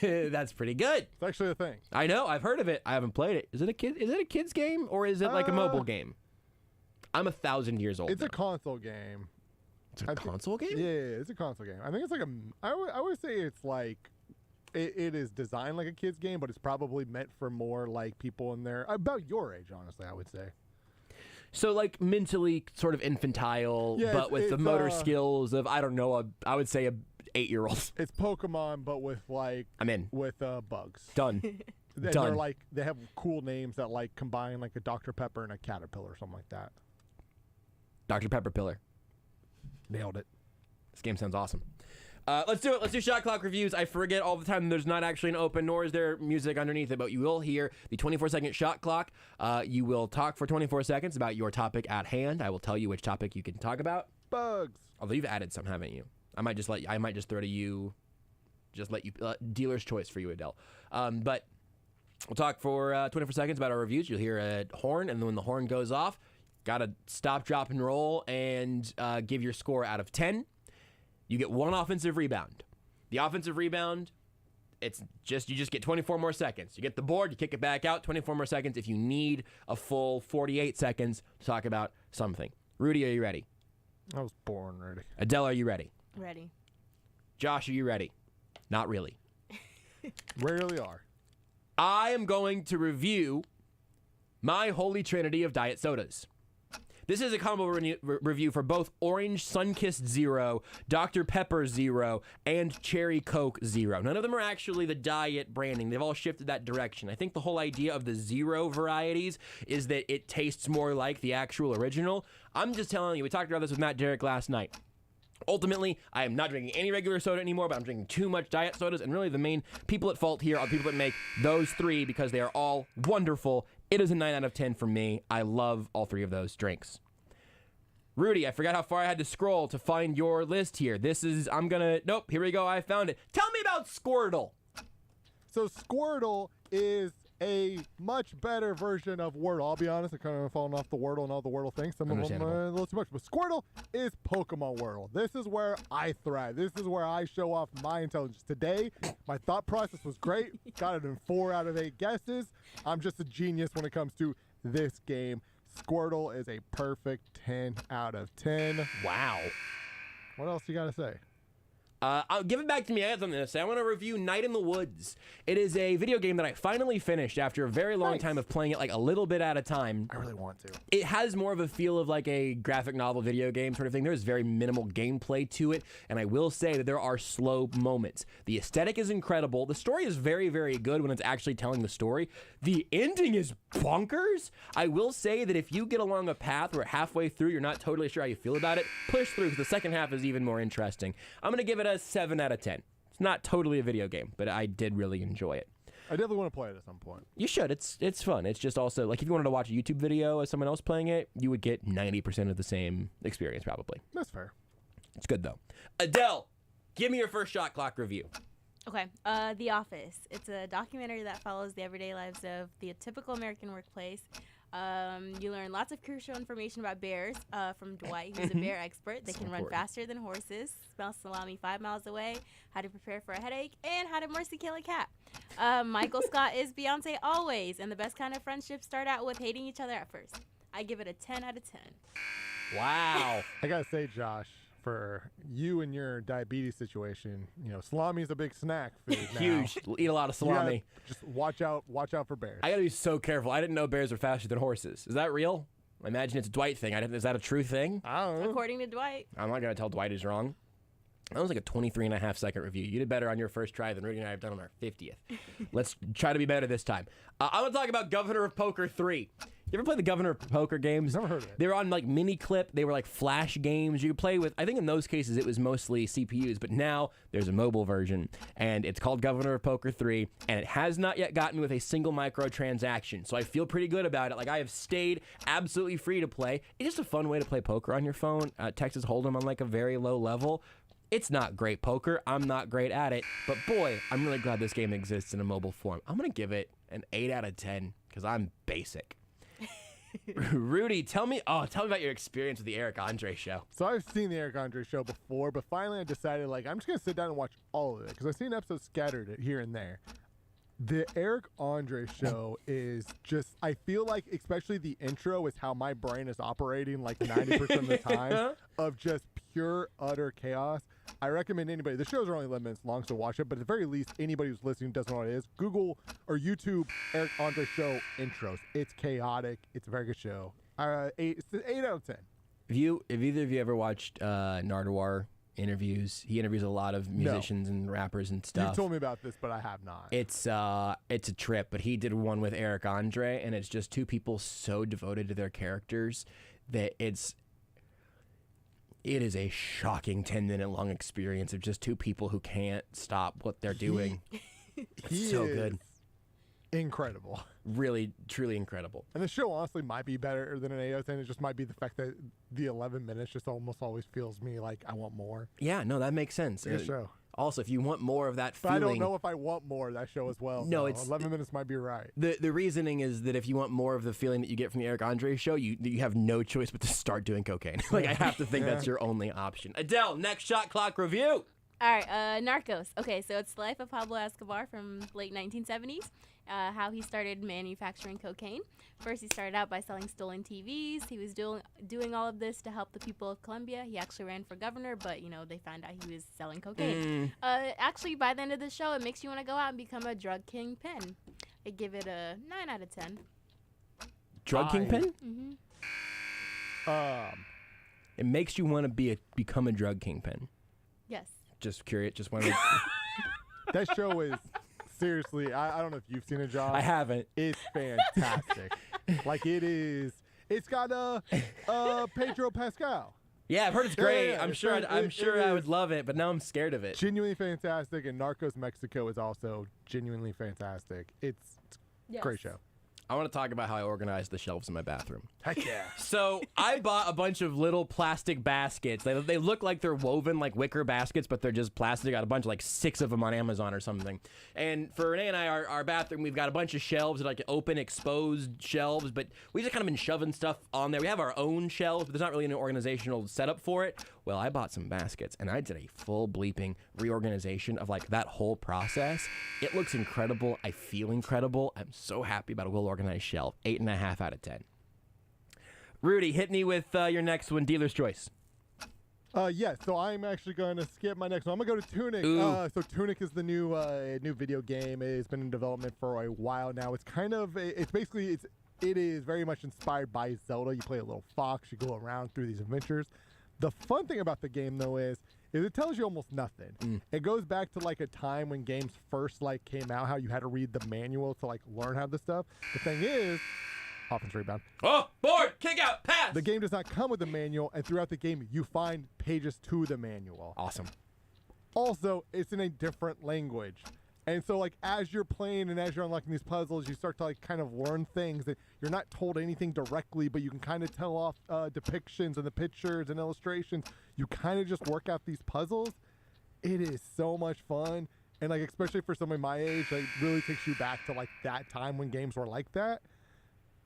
That's pretty good. It's actually a thing. I know. I've heard of it. I haven't played it. Is it a kid's game, or is it like a mobile game? I'm 1,000 years old. It's now. a console game. It's a console game? Yeah, it's a console game. I think it's like I would say it's like it is designed like a kid's game, but it's probably meant for more like people in there about your age, honestly, I would say. So like mentally sort of infantile, but with the motor skills of, I don't know, I would say a 8-year-old. It's Pokemon, but with like I'm in. With bugs. Done. And Done. they're like, they have cool names that like combine like a Dr. Pepper and a caterpillar or something like that. Dr. Pepper Pillar. Nailed it. This game sounds awesome. Let's do it. Let's do shot clock reviews. I forget all the time there's not actually an open, nor is there music underneath it, but you will hear the 24-second shot clock. You will talk for 24 seconds about your topic at hand. I will tell you which topic you can talk about. Bugs. Although you've added some, haven't you? I might just throw to you, just let you, dealer's choice for you, Adele. But we'll talk for 24 seconds about our reviews. You'll hear a horn, and then when the horn goes off, got to stop, drop, and roll, and give your score out of 10. You get 1 offensive rebound. The offensive rebound, you just get 24 more seconds. You get the board, you kick it back out, 24 more seconds if you need a full 48 seconds to talk about something. Rudy, are you ready? I was born ready. Adele, are you ready? Ready. Josh, are you ready? Not really. Rarely are. I am going to review my holy trinity of diet sodas. This is a combo review for both Orange Sunkissed Zero, Dr. Pepper Zero, and Cherry Coke Zero. None of them are actually the diet branding. They've all shifted that direction. I think the whole idea of the Zero varieties is that it tastes more like the actual original. I'm just telling you, we talked about this with Matt Derrick last night. Ultimately, I am not drinking any regular soda anymore, but I'm drinking too much diet sodas, and really the main people at fault here are people that make those three because they are all wonderful. It is a 9 out of 10 for me. I love all 3 of those drinks. Rudy, I forgot how far I had to scroll to find your list here. Nope, here we go, I found it. Tell me about Squirtle. So Squirtle is a much better version of Wordle. I'll be honest, I'm kind of falling off the Wordle and all the Wordle things. Some of them are a little too much. But Squirtle is Pokemon Wordle. This is where I thrive. This is where I show off my intelligence. Today, my thought process was great. Got it in 4 out of 8 guesses. I'm just a genius when it comes to this game. Squirtle is a perfect 10 out of 10. Wow. What else you got to say? I'll give it back to me. I had something to say. I want to review Night in the Woods. It is a video game that I finally finished after a very long time of playing it like a little bit at a time. I really want to. It has more of a feel of like a graphic novel video game sort of thing. There's very minimal gameplay to it, and I will say that there are slow moments. The aesthetic is incredible. The story is very, very good when it's actually telling the story. The ending is bonkers. I will say that if you get along a path where halfway through you're not totally sure how you feel about it, push through because the second half is even more interesting. I'm going to give it a 7 out of 10. It's not totally a video game, but I did really enjoy it. I definitely want to play it at some point. You should. It's fun. It's just also, like, if you wanted to watch a YouTube video of someone else playing it, you would get 90% of the same experience, probably. That's fair. It's good, though. Adele, give me your first shot clock review. Okay, The Office. It's a documentary that follows the everyday lives of the typical American workplace. You learn lots of crucial information about bears from Dwight, who's a bear expert. They can run faster than horses, smell salami 5 miles away, how to prepare for a headache, and how to mercy kill a cat. Michael Scott is Beyonce always, and the best kind of friendships start out with hating each other at first. I give it a 10 out of 10. Wow. I got to say, Josh, for you and your diabetes situation, salami is a big snack food now. Huge. Eat a lot of salami. Just watch out for bears. I gotta be so careful. I didn't know bears are faster than horses. Is that real? I imagine it's a Dwight thing. Is that a true thing? I don't know. According to Dwight. I'm not gonna tell Dwight he's wrong. That was like a 23.5-second review. You did better on your first try than Rudy and I have done on our 50th. Let's try to be better this time. I want to talk about Governor of Poker 3. You ever play the Governor of Poker games? Never heard of it. They were on like mini clip. They were like flash games. You could play with, I think in those cases it was mostly CPUs, but now there's a mobile version and it's called Governor of Poker 3 and it has not yet gotten me with a single microtransaction. So I feel pretty good about it. Like I have stayed absolutely free to play. It's just a fun way to play poker on your phone. Texas Hold'em on like a very low level. It's not great poker. I'm not great at it. But boy, I'm really glad this game exists in a mobile form. I'm going to give it an 8 out of 10 because I'm basic. Rudy, tell me about your experience with the Eric Andre show. So I've seen the Eric Andre show before, but finally I decided, like, I'm just going to sit down and watch all of it because I've seen episodes scattered here and there. The Eric Andre show is just, I feel like, especially the intro is how my brain is operating like 90% of the time of just pure, utter chaos. I recommend anybody, the shows are only 11 minutes long, so watch it, but at the very least, anybody who's listening doesn't know what it is, Google or YouTube Eric Andre show intros. It's chaotic. It's a very good show. It's an 8 out of 10. Have either of you ever watched Nardwuar interviews? He interviews a lot of musicians and rappers and stuff. You've told me about this, but I have not. It's a trip, but he did one with Eric Andre, and it's just two people so devoted to their characters that it is a shocking 10-minute long experience of just two people who can't stop what they're doing. He so is good. Incredible. Really, truly incredible. And the show honestly might be better than an 8 out of 10. It just might be the fact that the 11 minutes just almost always feels me like I want more. Yeah, no, that makes sense. Good show. Also, if you want more of that But feeling... I don't know if I want more of that show as well. No, so it's... 11 minutes might be right. The reasoning is that if you want more of the feeling that you get from the Eric Andre show, you have no choice but to start doing cocaine. Like, I have to think that's your only option. Adele, next shot clock review. All right, Narcos. Okay, so it's the life of Pablo Escobar from late 1970s. How he started manufacturing cocaine. First, he started out by selling stolen TVs. He was doing all of this to help the people of Colombia. He actually ran for governor, but, they found out he was selling cocaine. Actually, by the end of the show, it makes you want to go out and become a drug kingpin. I give it a 9 out of 10. Drug kingpin? Mm-hmm. It makes you want to become a drug kingpin. Yes. Just curious. Just wanted to... That show is... Seriously, I don't know if you've seen it, John. I haven't. It's fantastic. Like, it is. It's got Pedro Pascal. Yeah, I've heard it's great. Yeah, I'm sure I would love it, but now I'm scared of it. Genuinely fantastic, and Narcos Mexico is also genuinely fantastic. It's a great show. I want to talk about how I organized the shelves in my bathroom. Heck yeah. So I bought a bunch of little plastic baskets. They look like they're woven like wicker baskets, but they're just plastic. I got a bunch, like 6 of them on Amazon or something. And for Renee and I, our bathroom, we've got a bunch of shelves, like open, exposed shelves, but we've just kind of been shoving stuff on there. We have our own shelves, but there's not really an organizational setup for it. Well, I bought some baskets, and I did a full bleeping reorganization of like that whole process. It looks incredible. I feel incredible. I'm so happy about a well-organized shelf. 8.5 out of 10. Rudy, hit me with your next one, dealer's choice. Yeah, so I'm actually going to skip my next one. I'm going to go to Tunic. So Tunic is the new video game. It's been in development for a while now. It's kind of, it is very much inspired by Zelda. You play a little fox. You go around through these adventures. The fun thing about the game, though, is it tells you almost nothing. It goes back to like a time when games first came out, how you had to read the manual to learn how this stuff. The thing is, offense rebound. Oh, board, kick out, pass. The game does not come with a manual, and throughout the game, you find pages to the manual. Awesome. Also, it's in a different language. And so, as you're playing and as you're unlocking these puzzles, you start to, kind of learn things that you're not told anything directly, but you can kind of tell off depictions and the pictures and illustrations. You kind of just work out these puzzles. It is so much fun. And, especially for somebody my age, it really takes you back to, that time when games were like that.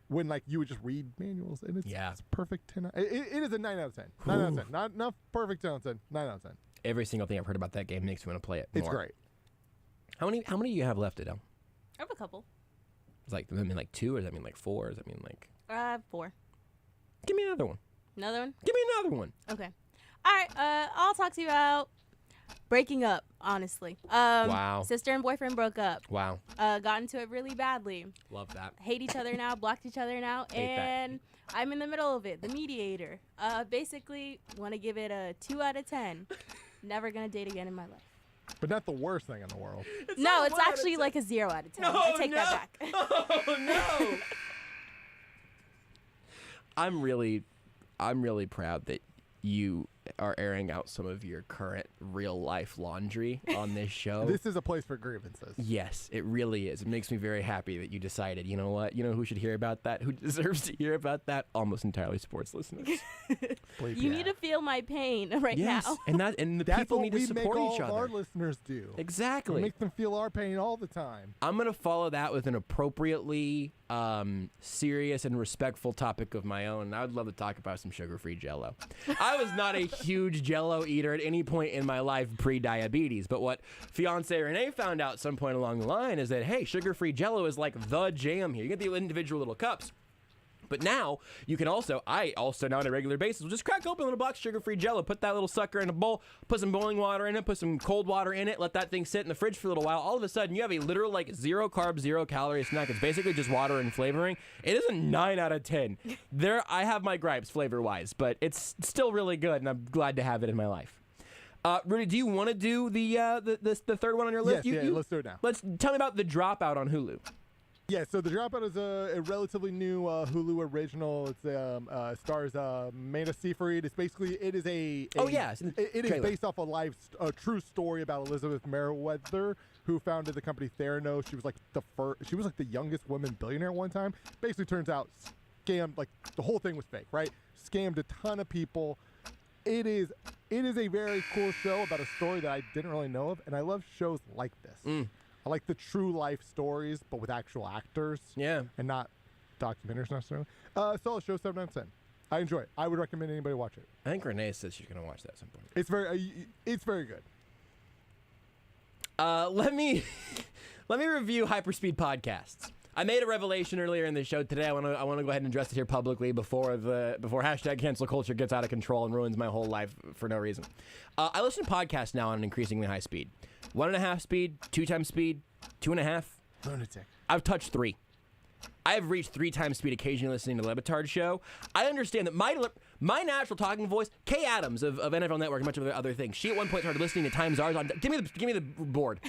When, you would just read manuals. And it's perfect 10 it is a 9 out of 10. 9 out of 10. Not perfect 10 out of 10. 9 out of 10. Every single thing I've heard about that game makes me want to play it more. It's great. How many do you have left, Adele? I have a couple. Does that mean 2, or does that mean 4? Or does that mean 4. Give me another one. Another one? Give me another one. Okay. All right. I'll talk to you about breaking up, honestly. Wow. Sister and boyfriend broke up. Wow. Got into it really badly. Love that. Hate each other now, blocked each other now, and I'm in the middle of it, the mediator. Basically, want to give it a 2 out of 10. Never going to date again in my life. But not the worst thing in the world. It's actually a 0 out of 10. I take that back. Oh, no. I'm really proud that you are airing out some of your current real life laundry on this show. This is a place for grievances. Yes, it really is. It makes me very happy that you decided, you know what? You know who should hear about that? Who deserves to hear about that? Almost Entirely Sports listeners. You need to feel my pain right now. And the That's people what need to support we make each all other. our listeners do. Exactly. We make them feel our pain all the time. I'm going to follow that with an appropriately serious and respectful topic of my own. I would love to talk about some sugar-free Jell-O. I was not a huge Jell-O eater at any point in my life pre-diabetes, but what fiance Renee found out some point along the line is that, hey, sugar-free Jell-O is like the jam here. You get the individual little cups. But now, you can also, I also now on a regular basis will just crack open a little box of sugar-free Jell-O, put that little sucker in a bowl, put some boiling water in it, put some cold water in it, let that thing sit in the fridge for a little while. All of a sudden, you have a literal, like, 0-carb, 0-calorie snack. It's basically just water and flavoring. It is a 9 out of 10. I have my gripes flavor-wise, but it's still really good, and I'm glad to have it in my life. Rudy, do you want to do the third one on your list? Yes, let's do it now. Tell me about The Dropout on Hulu. Yeah, so The Dropout is a relatively new Hulu original. It stars Amanda Seyfried. It's basically it is based off a true story about Elizabeth Meriwether, who founded the company Theranos. She was like the youngest woman billionaire at one time. Basically, turns out scammed, like the whole thing was fake, right? Scammed a ton of people. It is a very cool show about a story that I didn't really know of, and I love shows like this. I like the true life stories, but with actual actors. Yeah. And not documentaries necessarily. So I'll show 7 out of 10. I enjoy it. I would recommend anybody watch it. I think Renee says she's going to watch that at some point. It's very good. Let me review hyperspeed podcasts. I made a revelation earlier in the show today. I want to go ahead and address it here publicly before hashtag cancel culture gets out of control and ruins my whole life for no reason. I listen to podcasts now on an increasingly high speed. 1.5 speed, 2 times speed, 2.5. Lunatic. I've touched 3. I have reached 3 times speed occasionally listening to the Le Batard show. I understand that my natural talking voice, Kay Adams of NFL Network and much of other things, she at one point started listening to Times Ours on. Give me the board.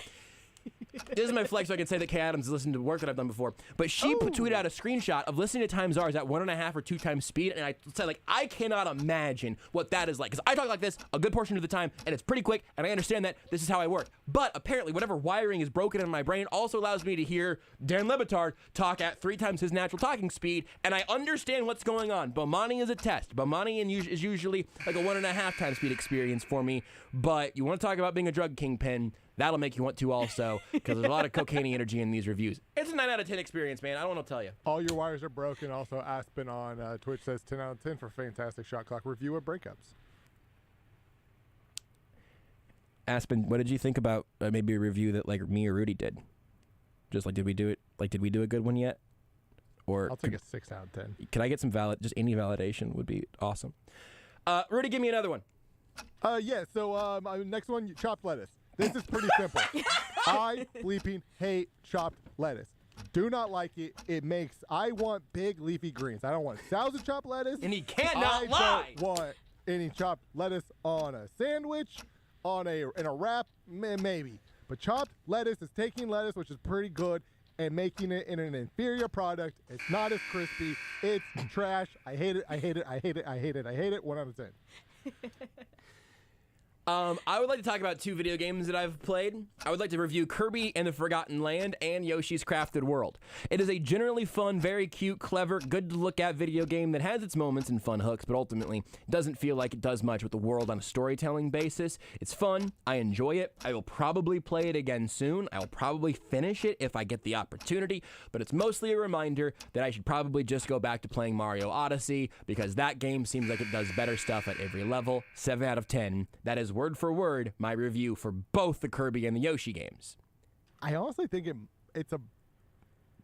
This is my flex, so I can say that Kay Adams has listened to work that I've done before. But she tweeted out a screenshot of listening to Times Ours at 1.5 or 2 times speed, and I said, like, I cannot imagine what that is like. Because I talk like this a good portion of the time, and it's pretty quick, and I understand that this is how I work. But apparently, whatever wiring is broken in my brain also allows me to hear Dan Le Batard talk at 3 times his natural talking speed, and I understand what's going on. Bomani is a test. Bomani is usually like a 1.5 times speed experience for me. But you want to talk about being a drug kingpin, that'll make you want to also, because there's a lot of cocaine energy in these reviews. It's a 9 out of 10 experience, man. I don't want to tell you. All your wires are broken. Also, Aspen on Twitch says 10 out of 10 for fantastic shot clock review of breakups. Aspen, what did you think about maybe a review that like me or Rudy did? Just like, did we do it? Like, did we do a good one yet? Or I'll take a 6 out of 10. Can I get some just any validation would be awesome. Rudy, give me another one. Yeah. So next one, chopped lettuce. This is pretty simple. I bleeping hate chopped lettuce. Do not like it. I want big leafy greens. I don't want salsa chopped lettuce. And he cannot lie. I don't want any chopped lettuce on a sandwich, in a wrap, maybe. But chopped lettuce is taking lettuce, which is pretty good, and making it in an inferior product. It's not as crispy. It's trash. I hate it. I hate it. I hate it. I hate it. I hate it. 1 out of 10. I would like to talk about 2 video games that I've played. I would like to review Kirby and the Forgotten Land and Yoshi's Crafted World. It is a generally fun, very cute, clever, good to look at video game that has its moments and fun hooks, but ultimately doesn't feel like it does much with the world on a storytelling basis. It's fun. I enjoy it. I will probably play it again soon. I will probably finish it if I get the opportunity, but it's mostly a reminder that I should probably just go back to playing Mario Odyssey because that game seems like it does better stuff at every level. 7 out of 10. That is word for word my review for both the Kirby and the Yoshi games. I honestly think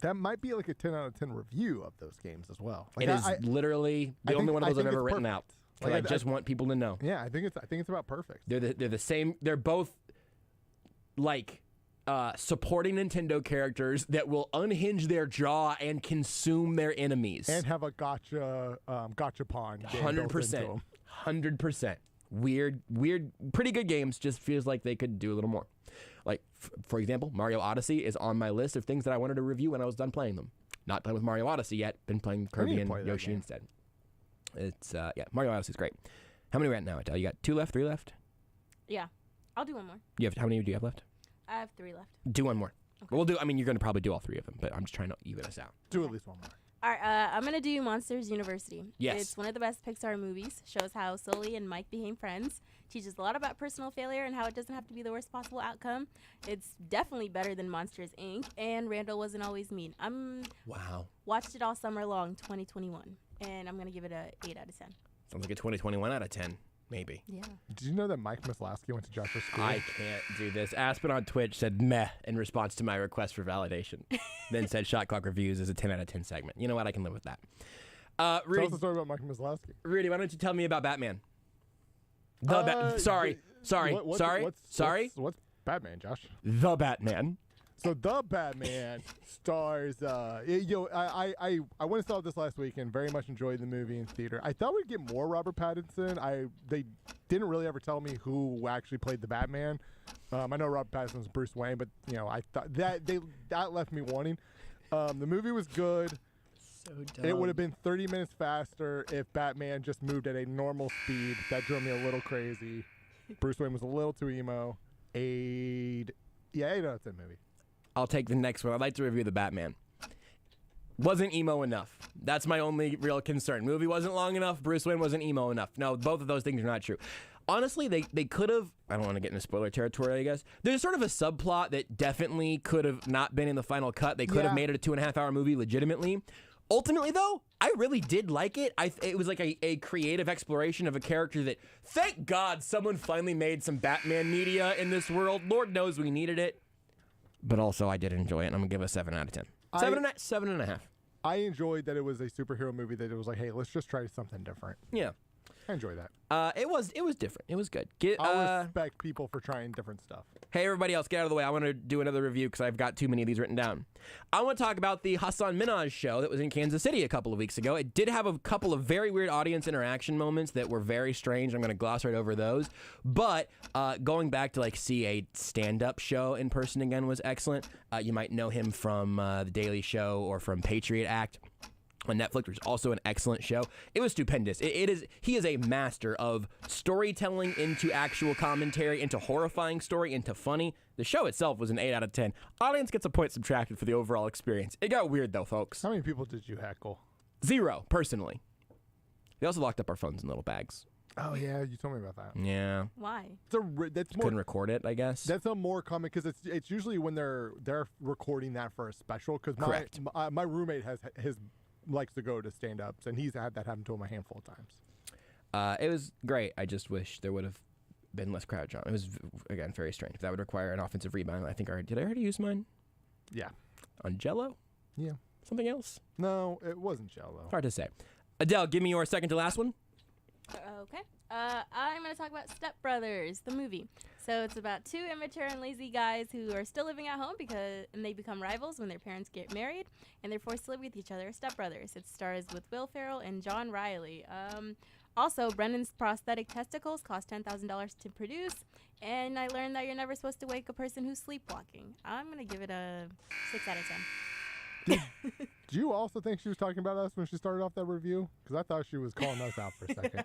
that might be like a 10 out of 10 review of those games as well. Like it is literally the only one of those I've ever written out. Like I just want people to know. Yeah, I think it's about perfect. They're the same. They're both like supporting Nintendo characters that will unhinge their jaw and consume their enemies and have a gotcha pawn. 100%. 100%. Weird, pretty good games. Just feels like they could do a little more. Like, for example, Mario Odyssey is on my list of things that I wanted to review when I was done playing them. Not done with Mario Odyssey yet. Been playing Kirby and Yoshi instead. It's Mario Odyssey is great. How many are at now, Adele? You got 2 left, 3 left? Yeah. I'll do one more. How many do you have left? I have 3 left. Do one more. Okay. You're going to probably do all 3 of them, but I'm just trying to even us out. Do at least one more. All right, I'm going to do Monsters University. Yes. It's one of the best Pixar movies. Shows how Sully and Mike became friends. Teaches a lot about personal failure and how it doesn't have to be the worst possible outcome. It's definitely better than Monsters, Inc. And Randall Wasn't Always Mean. Wow. Watched it all summer long, 2021. And I'm going to give it a 8 out of 10. Sounds like a 2021 out of 10. Maybe. Yeah. Did you know that Mike Mislowski went to Joshua School? I can't do this. Aspen on Twitch said meh in response to my request for validation. Then said Shot Clock Reviews is a 10 out of 10 segment. You know what? I can live with that. Rudy, tell us the story about Mike Mislowski. Rudy, why don't you tell me about Batman? Sorry. What's Batman, Josh? The Batman. So the Batman stars. I went and saw this last week and very much enjoyed the movie in theater. I thought we'd get more Robert Pattinson. They didn't really ever tell me who actually played the Batman. I know Robert Pattinson was Bruce Wayne, but I thought that left me wanting. The movie was good. So dumb. It would have been 30 minutes faster if Batman just moved at a normal speed. That drove me a little crazy. Bruce Wayne was a little too emo. 8 out of 10 movie. I'll take the next one. I'd like to review the Batman. Wasn't emo enough. That's my only real concern. Movie wasn't long enough. Bruce Wayne wasn't emo enough. No, both of those things are not true. Honestly, they could have, I don't want to get into spoiler territory, I guess. There's sort of a subplot that definitely could have not been in the final cut. They could have made it a 2.5-hour movie legitimately. Ultimately, though, I really did like it. It was like a creative exploration of a character that, thank God, someone finally made some Batman media in this world. Lord knows we needed it. But also, I did enjoy it, and I'm going to give it a 7 out of 10. 7.5. I enjoyed that it was a superhero movie that it was like, hey, let's just try something different. Yeah. I enjoy that. It was different. It was good. I respect people for trying different stuff. Hey, everybody else, get out of the way. I want to do another review because I've got too many of these written down. I want to talk about the Hassan Minhaj show that was in Kansas City a couple of weeks ago. It did have a couple of very weird audience interaction moments that were very strange. I'm going to gloss right over those. But going back to see a stand-up show in person again was excellent. You might know him from The Daily Show or from Patriot Act on Netflix, which is also an excellent show. It was stupendous. He is a master of storytelling into actual commentary, into horrifying story, into funny. The show itself was an 8 out of 10. Audience gets a point subtracted for the overall experience. It got weird, though, folks. How many people did you heckle? 0, personally. They also locked up our phones in little bags. Oh, yeah, you told me about that. Yeah. Why? Couldn't record it, I guess. That's a more common, because it's usually when they're recording that for a special. Because my roommate likes to go to stand-ups, and he's had that happen to him a handful of times. It was great. I just wish there would have been less crowd drama. It was, again, very strange. That would require an offensive rebound. I think did I already use mine? Yeah. On Jell-O? Yeah. Something else? No, it wasn't Jell-O. Hard to say. Adele, give me your second to last one. Okay. I'm going to talk about Step Brothers, the movie. So it's about 2 immature and lazy guys who are still living at home and they become rivals when their parents get married, and they're forced to live with each other as stepbrothers. It stars with Will Ferrell and John Riley. Also, Brennan's prosthetic testicles cost $10,000 to produce, and I learned that you're never supposed to wake a person who's sleepwalking. I'm going to give it a 6 out of 10. Do you also think she was talking about us when she started off that review? Because I thought she was calling us out for a second.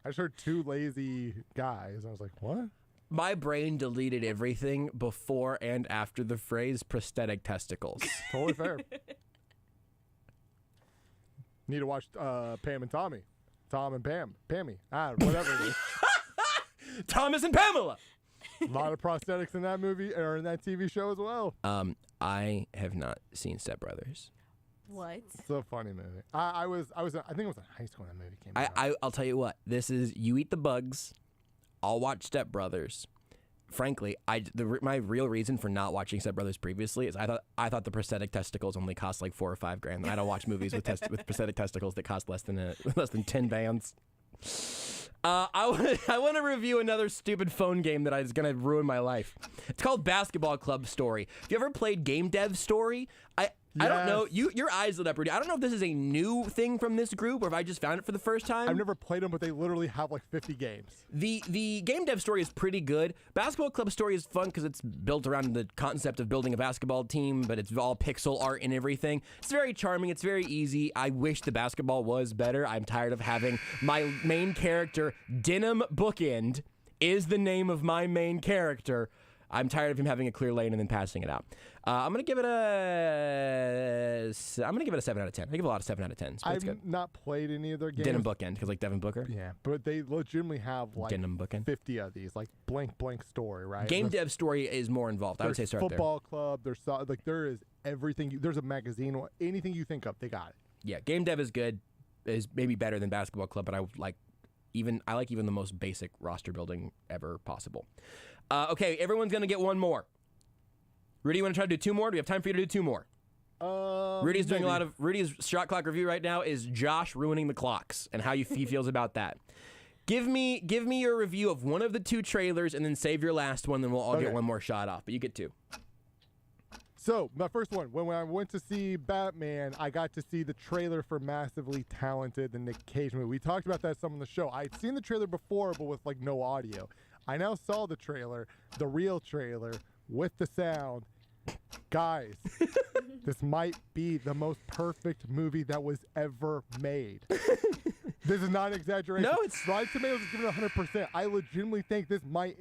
I just heard 2 lazy guys. I was like, what? My brain deleted everything before and after the phrase prosthetic testicles. Totally fair. Need to watch Pam and Tommy. Tom and Pam. Pammy. Whatever it is. Thomas and Pamela. A lot of prosthetics in that movie or in that TV show as well. I have not seen Step Brothers. What? It's a funny movie. I think it was in high school when that movie came out. I'll tell you what. This is you eat the bugs. I'll watch Step Brothers. Frankly, my real reason for not watching Step Brothers previously is I thought the prosthetic testicles only cost like $4 or $5 grand. And I don't watch movies with prosthetic testicles that cost less than 10 bands. I want to review another stupid phone game that is going to ruin my life. It's called Basketball Club Story. Have you ever played Game Dev Story? I don't know. Your eyes lit up, Rudy. I don't know if this is a new thing from this group or if I just found it for the first time. I've never played them, but they literally have like 50 games. The game dev story is pretty good. Basketball Club story is fun because it's built around the concept of building a basketball team, but it's all pixel art and everything. It's very charming. It's very easy. I wish the basketball was better. I'm tired of having my main character, Denim Bookend, is the name of my main character. I'm tired of him having a clear lane and then passing it out. I'm gonna give it a 7 out of 10. I give a lot of 7 out of 10s. I've not played any of their games. Denim Bookend, because like Devin Booker. Yeah, but they legitimately have like Denim Bookend. 50 of these, like blank story, right? Game dev story is more involved. I would say start there. Football club. There's there is everything. There's a magazine. Anything you think of, they got it. Yeah, game dev is good. Is maybe better than Basketball Club, but I like even the most basic roster building ever possible. Okay, everyone's gonna get one more. Rudy, you want to try to do 2 more? Do we have time for you to do 2 more? Rudy's doing Rudy's shot clock review right now is Josh ruining the clocks and how he feels about that. Give me your review of one of the 2 trailers and then save your last one, then we'll all get one more shot off. But you get 2. So, my first one, when I went to see Batman, I got to see the trailer for Massively Talented, the Nick Cage movie. We talked about that some on the show. I had seen the trailer before, but with like no audio. I now saw the trailer, the real trailer, with the sound. Guys, this might be the most perfect movie that was ever made. This is not an exaggeration. No, it's Rotten Tomatoes is giving it 100%. I legitimately think this might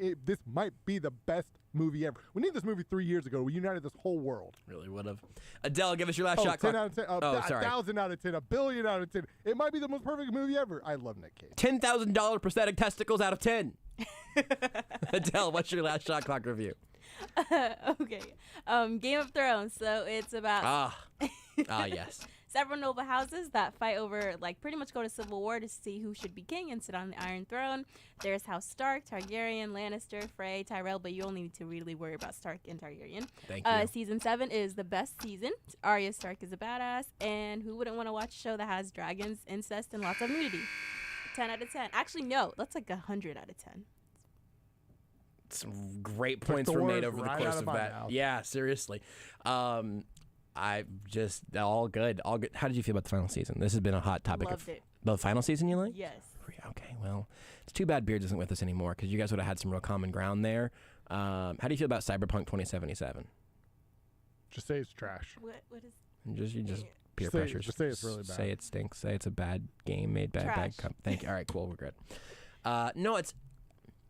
be the best movie ever. We needed this movie 3 years ago. We united this whole world. Really would have. Adele, give us your last shot. 10 out of 10. Sorry. 1,000 out of 10. 1 billion out of 10. It might be the most perfect movie ever. I love Nick Cage. $10,000 prosthetic testicles out of 10. Adele, what's your last shot clock review? Okay. Game of Thrones. So it's about yes. several noble houses that fight over, like, pretty much go to civil war to see who should be king and sit on the Iron Throne. There's House Stark, Targaryen, Lannister, Frey, Tyrell, but you only need to really worry about Stark and Targaryen. Thank you. Season 7 is the best season. Arya Stark is a badass, and who wouldn't want to watch a show that has dragons, incest, and lots of nudity? 10 out of 10. Actually, no, that's like 100 out of 10. Some great points were made over the course of that. Yeah, seriously. I just all good. How did you feel about the final season? This has been a hot topic. Loved it. The final season you like? Yes. Okay, well, it's too bad Beards isn't with us anymore because you guys would have had some real common ground there. How do you feel about Cyberpunk 2077? Just say it's trash. What is? You just peer pressure. Just say it's really bad. Say it stinks. Say it's a bad game made bad. Thank you. All right, cool. We're good. No, it's.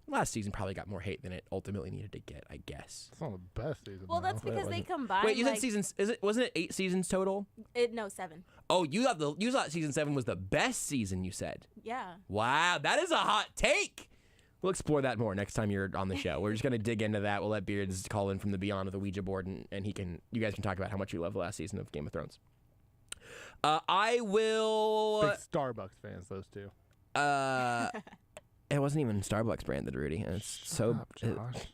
Last season probably got more hate than it ultimately needed to get, I guess. It's not the best season. Well, that's because they combined. Wait, you said seasons? Wasn't it 8 seasons total? No, 7. Oh, you thought season 7 was the best season. You said. Yeah. Wow, that is a hot take. We'll explore that more next time you're on the show. We're just gonna dig into that. We'll let Beards call in from the beyond of the Ouija board, and you guys can talk about how much you love the last season of Game of Thrones. I will. Big Starbucks fans, those two. It wasn't even Starbucks branded, Rudy. And it's Shut up, Josh.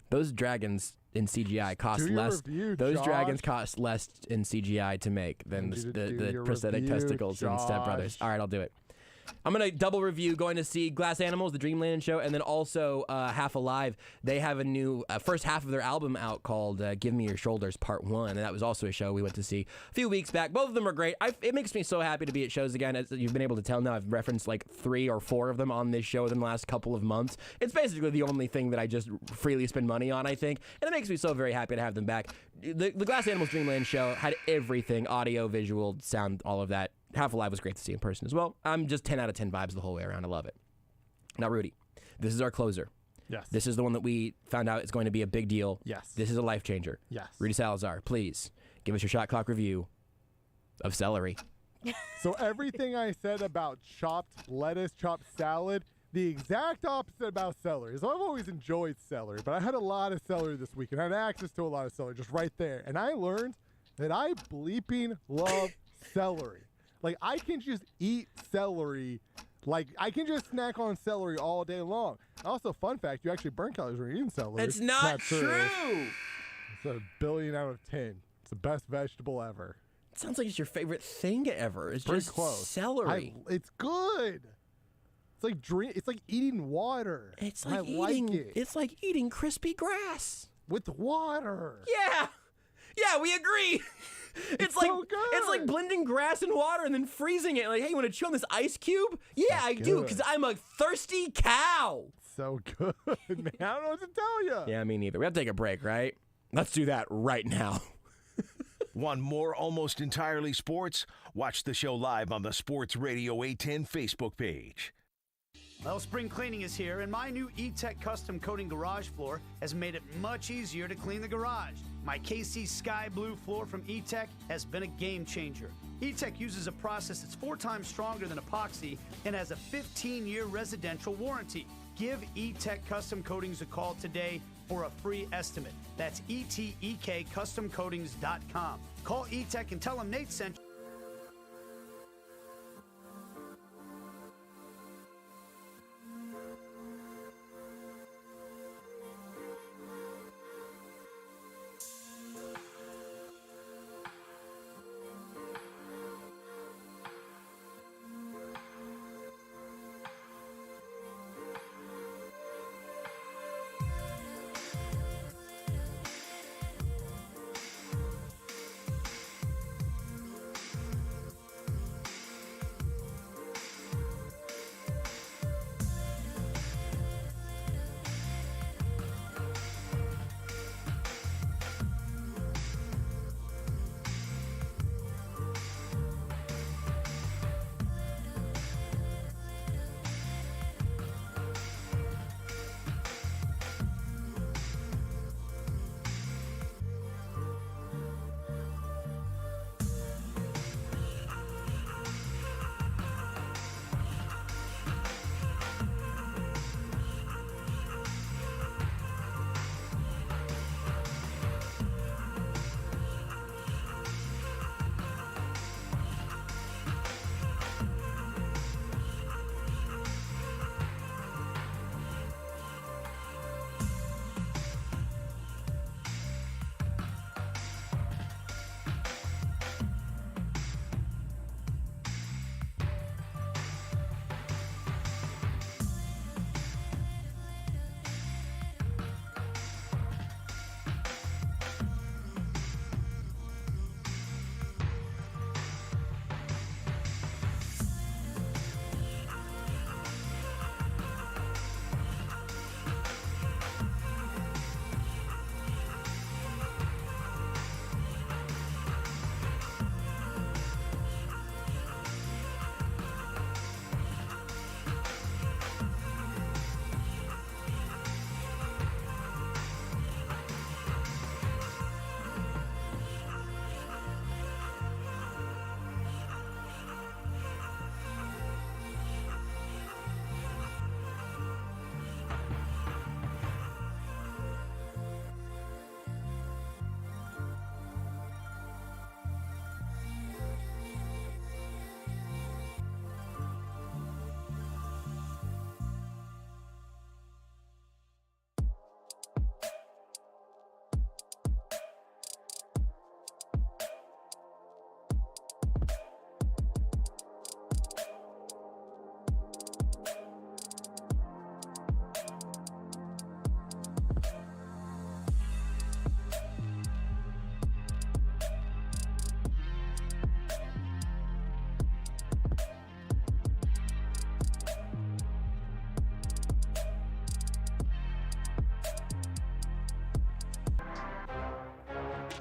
Those dragons in CGI cost less. Those dragons cost less in CGI to make than the prosthetic testicles in Step Brothers. All right, I'll do it. I'm going to double review going to see Glass Animals, the Dreamland show, and then also Half Alive. They have a new first half of their album out called Give Me Your Shoulders Part 1, and that was also a show we went to see a few weeks back. Both of them are great. It makes me so happy to be at shows again. As you've been able to tell now, I've referenced like 3 or 4 of them on this show in the last couple of months. It's basically the only thing that I just freely spend money on, I think, and it makes me so very happy to have them back. The Glass Animals Dreamland show had everything, audio, visual, sound, all of that. Half Alive was great to see in person as well. I'm just 10 out of 10 vibes the whole way around. I love it. Now, Rudy, this is our closer. Yes. This is the one that we found out is going to be a big deal. Yes. This is a life changer. Yes. Rudy Salazar, please give us your shot clock review of celery. So everything I said about chopped lettuce, chopped salad, the exact opposite about celery. So I've always enjoyed celery, but I had a lot of celery this week, and I had access to a lot of celery just right there. And I learned that I bleeping love celery. Like, I can just eat celery. Like, I can just snack on celery all day long. Also, fun fact, you actually burn calories when you're eating celery. It's not true. It's a billion out of 10. It's the best vegetable ever. It sounds like it's your favorite thing ever. It's pretty just close. Celery. It's good. It's like eating water. It's like eating crispy grass. With water. Yeah. Yeah, we agree. It's like so good. It's like blending grass and water and then freezing it. Like, hey, you want to chew on this ice cube? Yeah, I do, because I'm a thirsty cow. So good, man. I don't know what to tell you. Yeah, me neither. We have to take a break, right? Let's do that right now. Want more Almost Entirely Sports? Watch the show live on the Sports Radio 810 Facebook page. Well, spring cleaning is here, and my new E-Tech custom coating garage floor has made it much easier to clean the garage. My KC Sky Blue floor from E-Tech has been a game changer. E-Tech uses a process that's 4 times stronger than epoxy and has a 15-year residential warranty. Give E-Tech Custom Coatings a call today for a free estimate. That's ETEKCustomCoatings.com. Call E-Tech and tell them Nate sent you.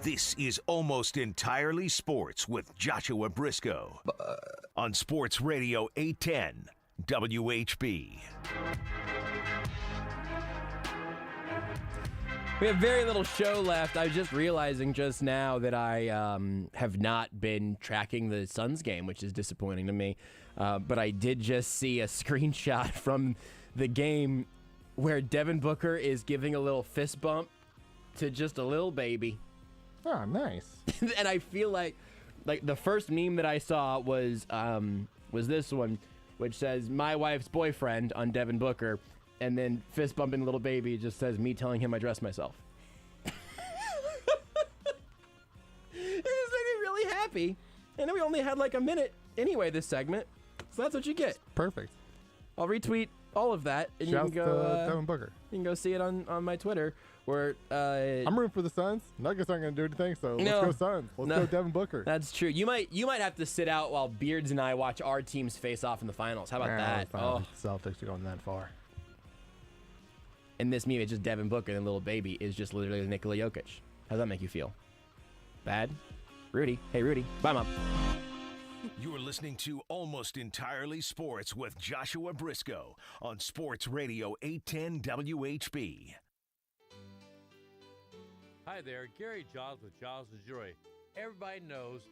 This is Almost Entirely Sports with Joshua Brisco on Sports Radio 810 WHB. We have very little show left. I was just realizing just now that I have not been tracking the Suns game, which is disappointing to me. But I did just see a screenshot from the game where Devin Booker is giving a little fist bump to just a little baby. Oh, nice. And I feel like the first meme that I saw was this one, which says "my wife's boyfriend" on Devin Booker, and then fist bumping little baby just says me telling him I dress myself. It just made me really happy. And then we only had like a minute anyway this segment, so that's what you get. Perfect. I'll retweet all of that, and Shouts you can go. to Devin Booker. You can go see it on my Twitter. Where I'm rooting for the Suns. Nuggets aren't going to do anything, so let's go Suns. Let's go Devin Booker. That's true. You might have to sit out while Beards and I watch our teams face off in the finals. How about that? Oh, Celtics are going that far. And this meme is just Devin Booker, and little baby is just literally Nikola Jokic. How does that make you feel? Bad? Rudy. Hey, Rudy. Bye, Mom. You are listening to Almost Entirely Sports with Joshua Brisco on Sports Radio 810 WHB. Hi there, Gary Giles with Giles & Jewelry. Everybody knows